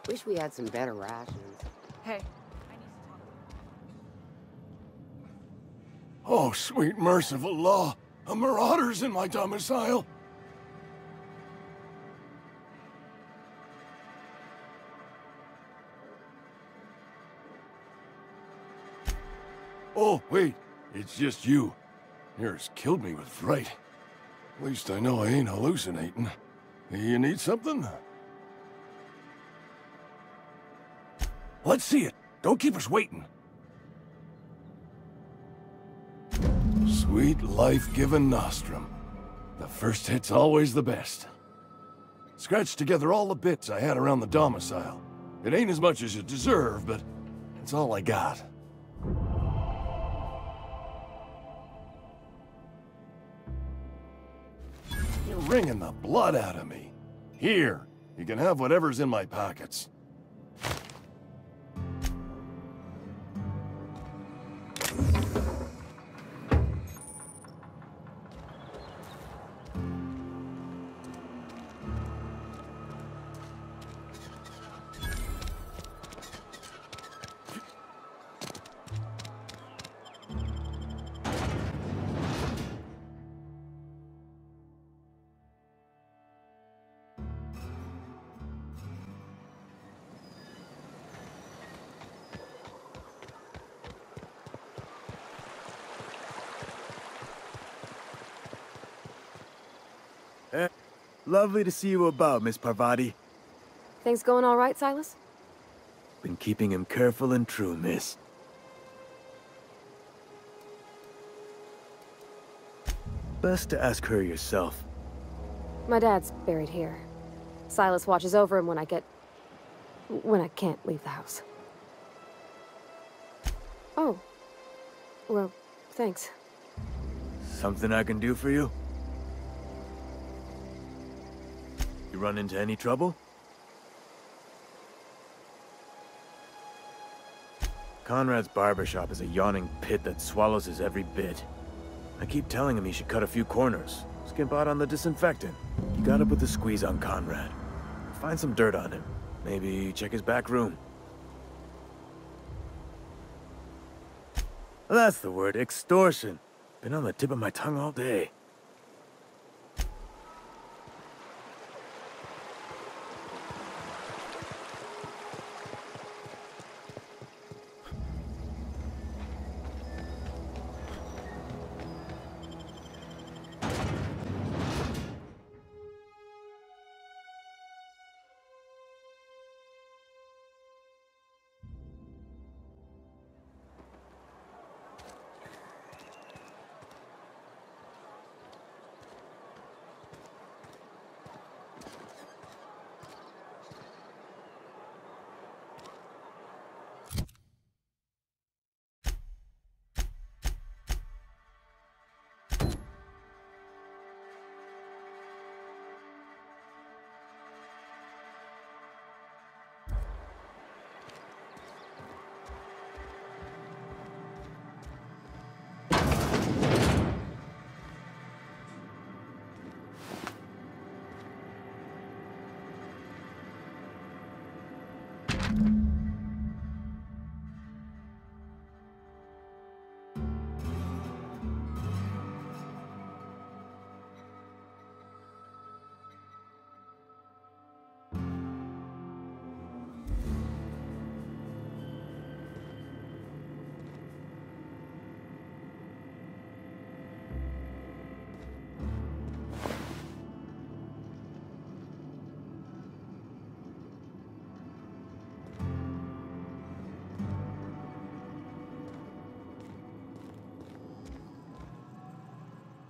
Wish we had some better rations. Hey. Oh, sweet merciful law. A marauder's in my domicile. Oh, wait. It's just you. Yours killed me with fright. At least I know I ain't hallucinating. You need something? Let's see it. Don't keep us waiting. Sweet life-giving nostrum. The first hit's always the best. Scratched together all the bits I had around the domicile. It ain't as much as you deserve, but it's all I got. You're wringing the blood out of me. Here, you can have whatever's in my pockets. Lovely to see you about, Miss Parvati. Things going all right, Silas? Been keeping him careful and true, miss. Best to ask her yourself. My dad's buried here. Silas watches over him when I can't leave the house. Oh. Well, thanks. Something I can do for you? You run into any trouble? Conrad's barbershop is a yawning pit that swallows his every bit. I keep telling him he should cut a few corners, skimp out on the disinfectant. You gotta put the squeeze on Conrad. Find some dirt on him. Maybe check his back room. That's the word, extortion. Been on the tip of my tongue all day.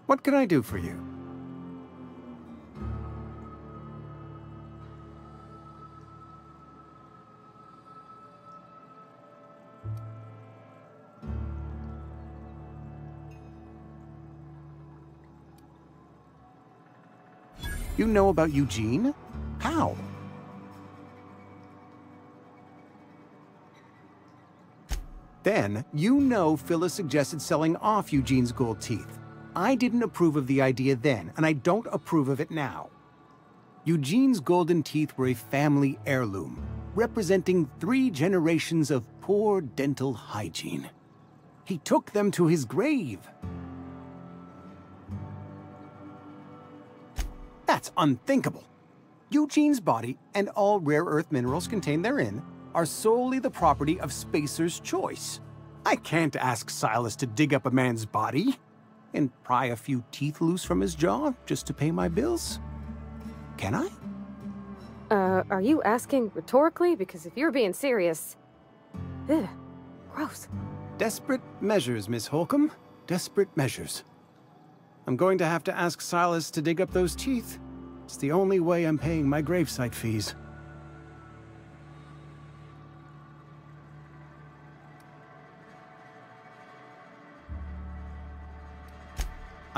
What can I do for you? You know about Eugene? How? Then, you know Phyllis suggested selling off Eugene's gold teeth. I didn't approve of the idea then, and I don't approve of it now. Eugene's golden teeth were a family heirloom, representing 3 generations of poor dental hygiene. He took them to his grave. That's unthinkable. Eugene's body and all rare earth minerals contained therein are solely the property of Spacer's choice. I can't ask Silas to dig up a man's body and pry a few teeth loose from his jaw just to pay my bills. Can I? Are you asking rhetorically? Because if you're being serious... Ugh, gross. Desperate measures, Miss Holcomb. Desperate measures. I'm going to have to ask Silas to dig up those teeth. It's the only way I'm paying my gravesite fees.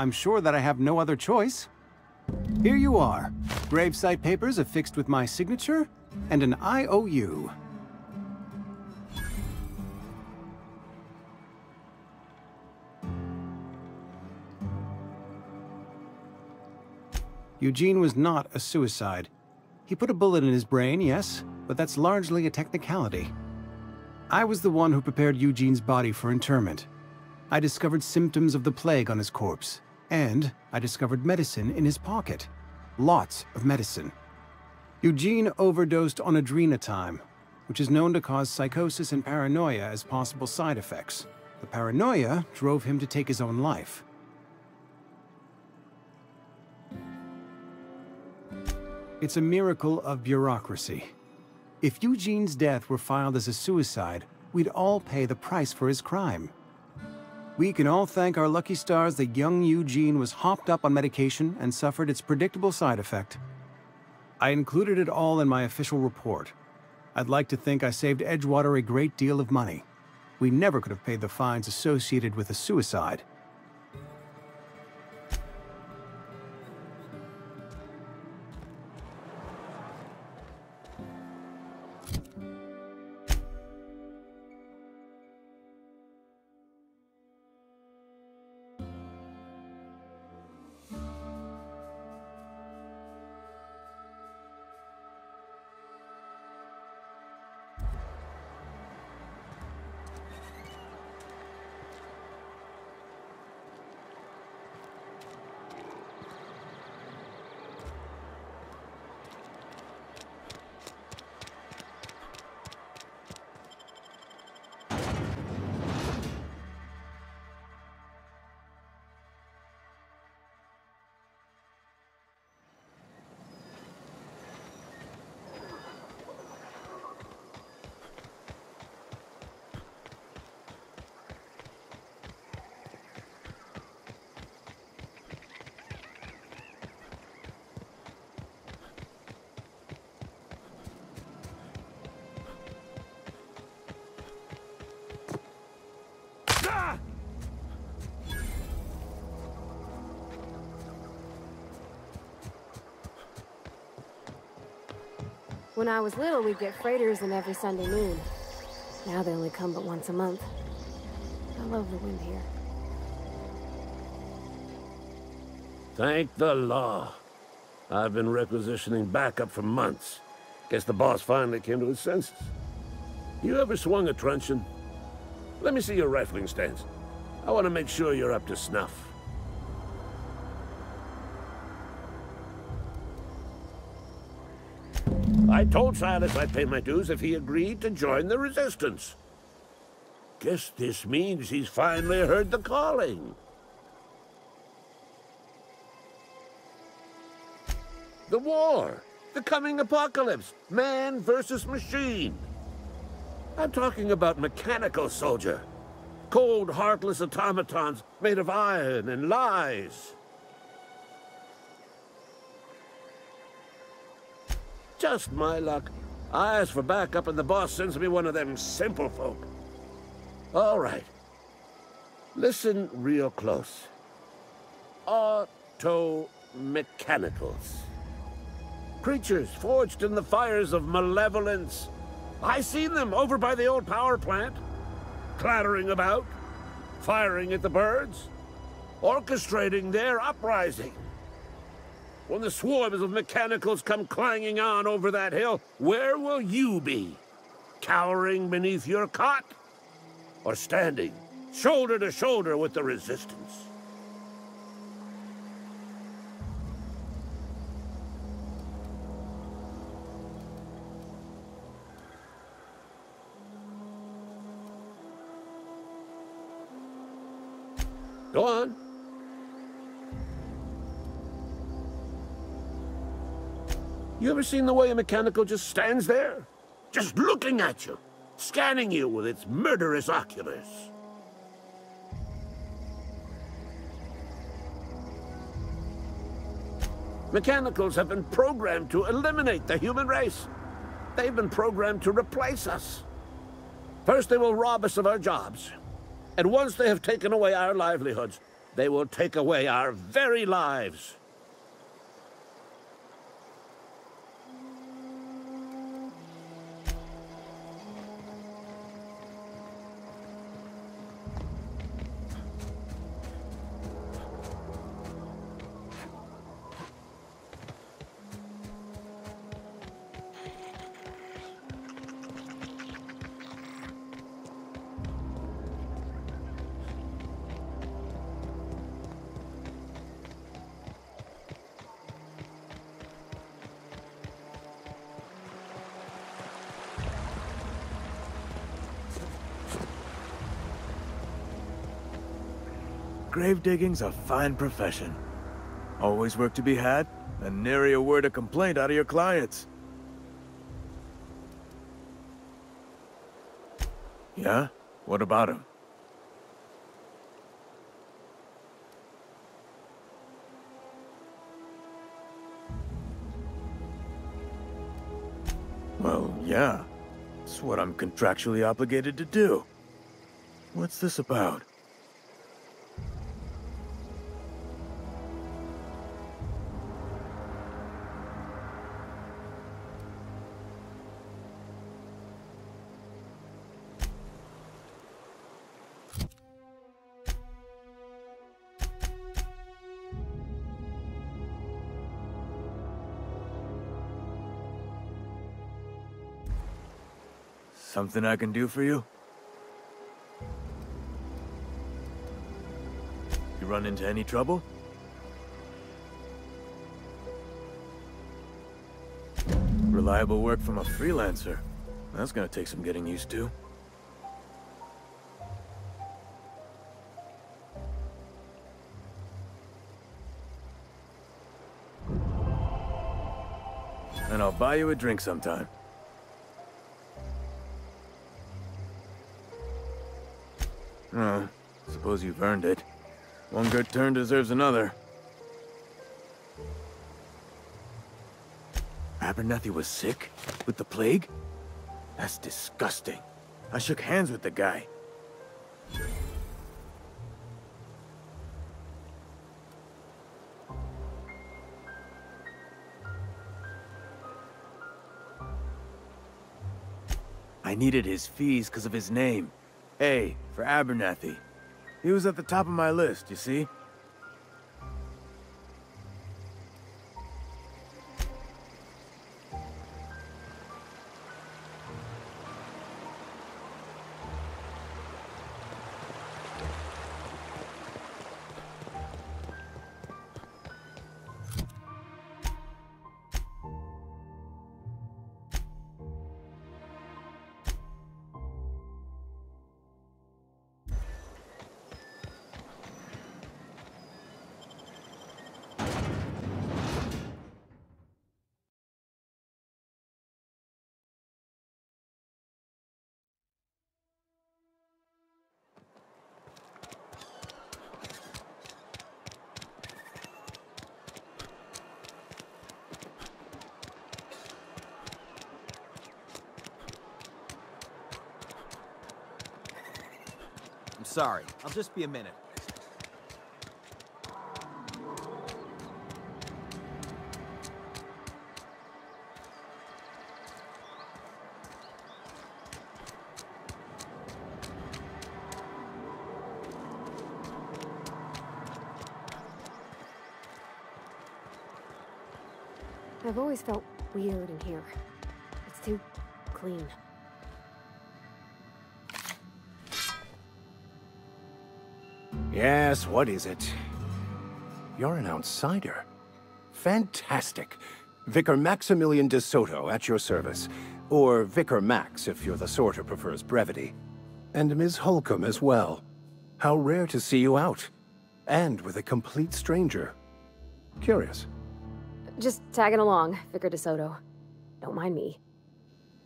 I'm sure that I have no other choice. Here you are. Gravesite papers affixed with my signature and an IOU. Eugene was not a suicide. He put a bullet in his brain, yes, but that's largely a technicality. I was the one who prepared Eugene's body for interment. I discovered symptoms of the plague on his corpse, and I discovered medicine in his pocket. Lots of medicine. Eugene overdosed on adrenatime, which is known to cause psychosis and paranoia as possible side effects. The paranoia drove him to take his own life. It's a miracle of bureaucracy. If Eugene's death were filed as a suicide, we'd all pay the price for his crime. We can all thank our lucky stars that young Eugene was hopped up on medication and suffered its predictable side effect. I included it all in my official report. I'd like to think I saved Edgewater a great deal of money. We never could have paid the fines associated with a suicide. When I was little, we'd get freighters in every Sunday moon. Now they only come but once a month. I love the wind here. Thank the law. I've been requisitioning backup for months. Guess the boss finally came to his senses. You ever swung a truncheon? Let me see your rifling stance. I want to make sure you're up to snuff. I told Silas I'd pay my dues if he agreed to join the resistance. Guess this means he's finally heard the calling. The war, the coming apocalypse, man versus machine. I'm talking about mechanical soldier. Cold, heartless automatons made of iron and lies. Just my luck. I ask for backup and the boss sends me one of them simple folk. All right. Listen real close. Auto-mechanicals. Creatures forged in the fires of malevolence. I seen them over by the old power plant. Clattering about, firing at the birds, orchestrating their uprising. When the swarms of mechanicals come clanging on over that hill, where will you be? Cowering beneath your cot? Or standing, shoulder to shoulder with the resistance? Go on. You ever seen the way a mechanical just stands there? Just looking at you, scanning you with its murderous oculars. Mechanicals have been programmed to eliminate the human race. They've been programmed to replace us. First, they will rob us of our jobs. And once they have taken away our livelihoods, they will take away our very lives. Grave digging's a fine profession. Always work to be had, and nary a word of complaint out of your clients. Yeah? What about him? Yeah, it's what I'm contractually obligated to do. What's this about? Something I can do for you? You run into any trouble? Reliable work from a freelancer. That's gonna take some getting used to. And I'll buy you a drink sometime. Oh, suppose you've earned it. One good turn deserves another. Abernathy was sick? With the plague? That's disgusting. I shook hands with the guy. I needed his fees because of his name. A for Abernathy. He was at the top of my list, you see? I'm sorry. I'll just be a minute. I've always felt weird in here. It's too clean. Yes, what is it? You're an outsider. Fantastic. Vicar Maximilian de Soto at your service. Or Vicar Max, if you're the sort who prefers brevity. And Ms. Holcomb as well. How rare to see you out. And with a complete stranger. Curious. Just tagging along, Vicar de Soto. Don't mind me.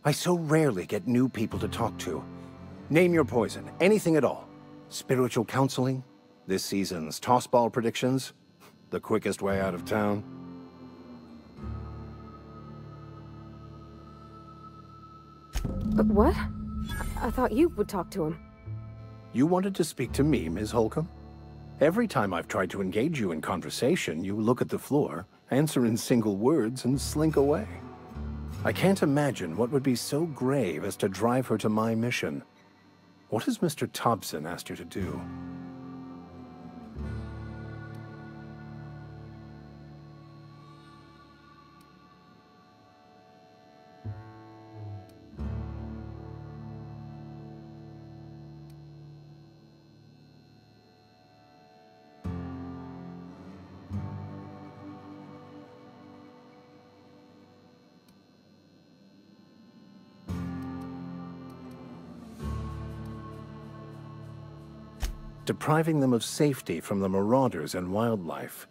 I so rarely get new people to talk to. Name your poison, anything at all. Spiritual counseling? This season's tossball predictions? The quickest way out of town? What? I thought you would talk to him. You wanted to speak to me, Ms. Holcomb? Every time I've tried to engage you in conversation, you look at the floor, answer in single words, and slink away. I can't imagine what would be so grave as to drive her to my mission. What has Mr. Thompson asked you to do? Depriving them of safety from the marauders and wildlife.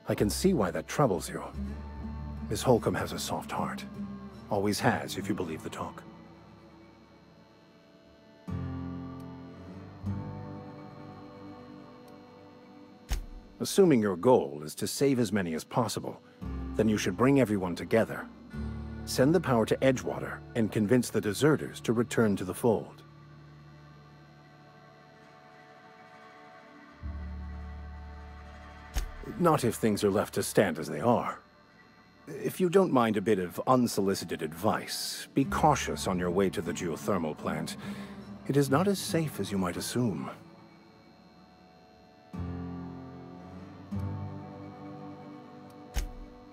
I can see why that troubles you. Miss Holcomb has a soft heart. Always has, if you believe the talk. Assuming your goal is to save as many as possible, then you should bring everyone together. Send the power to Edgewater and convince the deserters to return to the fold. Not if things are left to stand as they are. If you don't mind a bit of unsolicited advice, be cautious on your way to the geothermal plant. It is not as safe as you might assume.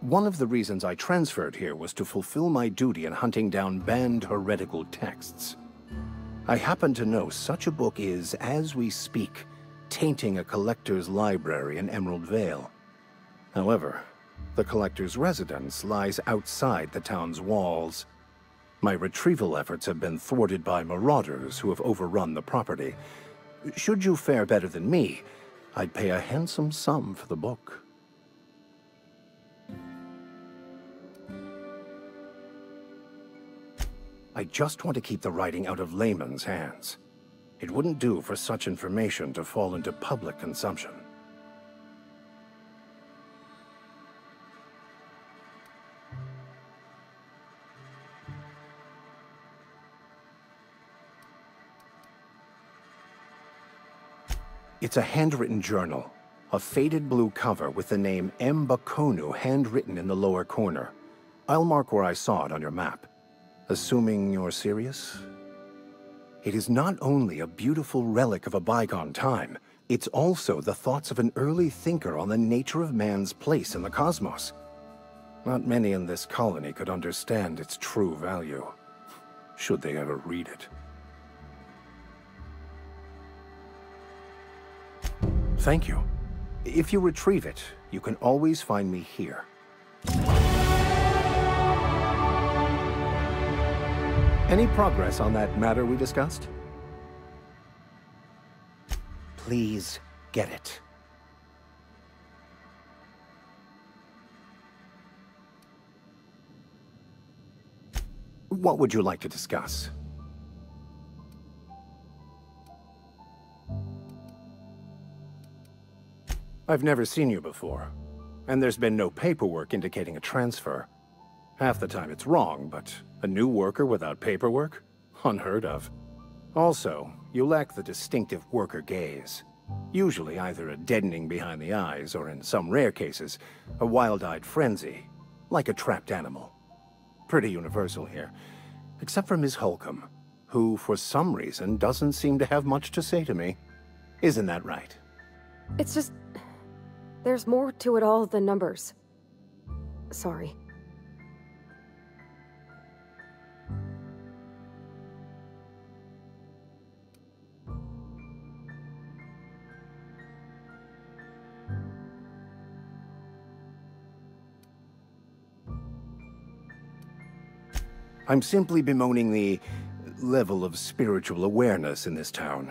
One of the reasons I transferred here was to fulfill my duty in hunting down banned heretical texts. I happen to know such a book is, as we speak, tainting a collector's library in Emerald Vale. However, the collector's residence lies outside the town's walls. My retrieval efforts have been thwarted by marauders who have overrun the property. Should you fare better than me, I'd pay a handsome sum for the book. I just want to keep the writing out of layman's hands. It wouldn't do for such information to fall into public consumption. It's a handwritten journal, a faded blue cover with the name M. Bakonu handwritten in the lower corner. I'll mark where I saw it on your map. Assuming you're serious? It is not only a beautiful relic of a bygone time, it's also the thoughts of an early thinker on the nature of man's place in the cosmos. Not many in this colony could understand its true value, should they ever read it. Thank you. If you retrieve it, you can always find me here. Any progress on that matter we discussed? Please get it. What would you like to discuss? I've never seen you before, and there's been no paperwork indicating a transfer. Half the time it's wrong, but a new worker without paperwork? Unheard of. Also, you lack the distinctive worker gaze. Usually either a deadening behind the eyes, or in some rare cases, a wild-eyed frenzy, like a trapped animal. Pretty universal here, except for Ms. Holcomb, who, for some reason, doesn't seem to have much to say to me. Isn't that right? It's just... there's more to it all than numbers. Sorry. I'm simply bemoaning the level of spiritual awareness in this town.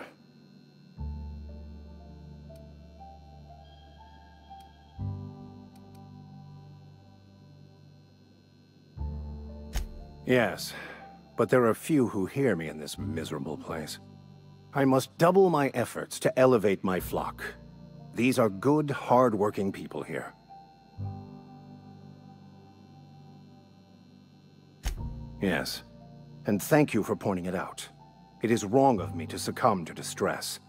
Yes, but there are few who hear me in this miserable place. I must double my efforts to elevate my flock. These are good, hard-working people here. Yes, and thank you for pointing it out. It is wrong of me to succumb to distress.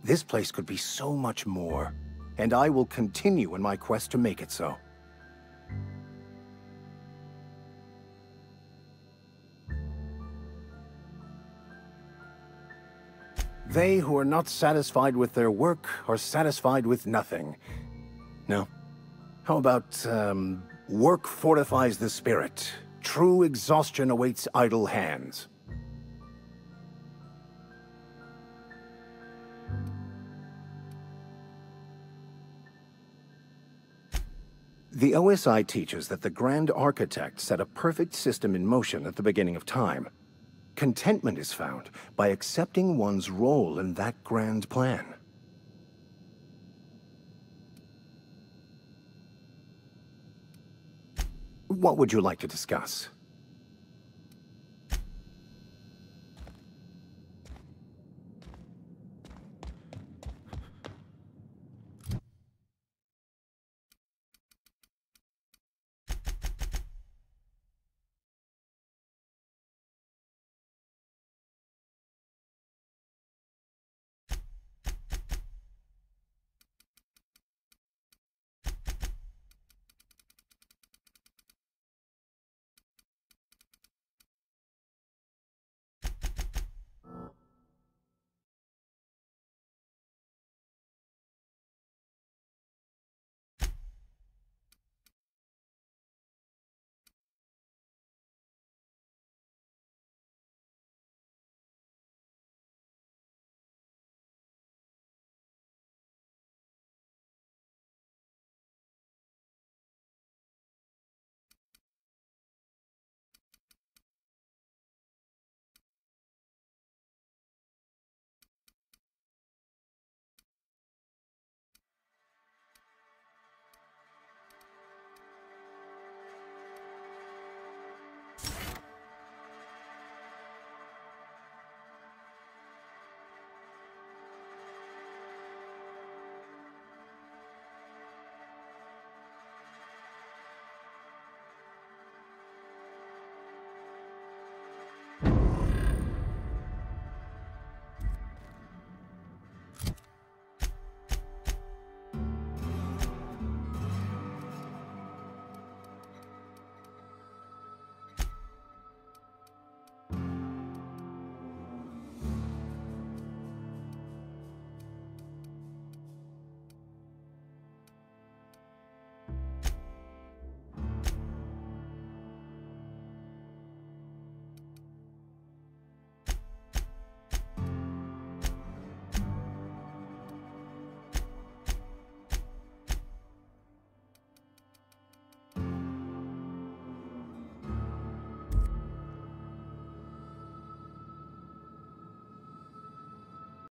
This place could be so much more, and I will continue in my quest to make it so. They who are not satisfied with their work are satisfied with nothing. No? How about, work fortifies the spirit. True exhaustion awaits idle hands. The OSI teaches that the Grand Architect set a perfect system in motion at the beginning of time. Contentment is found by accepting one's role in that grand plan. What would you like to discuss?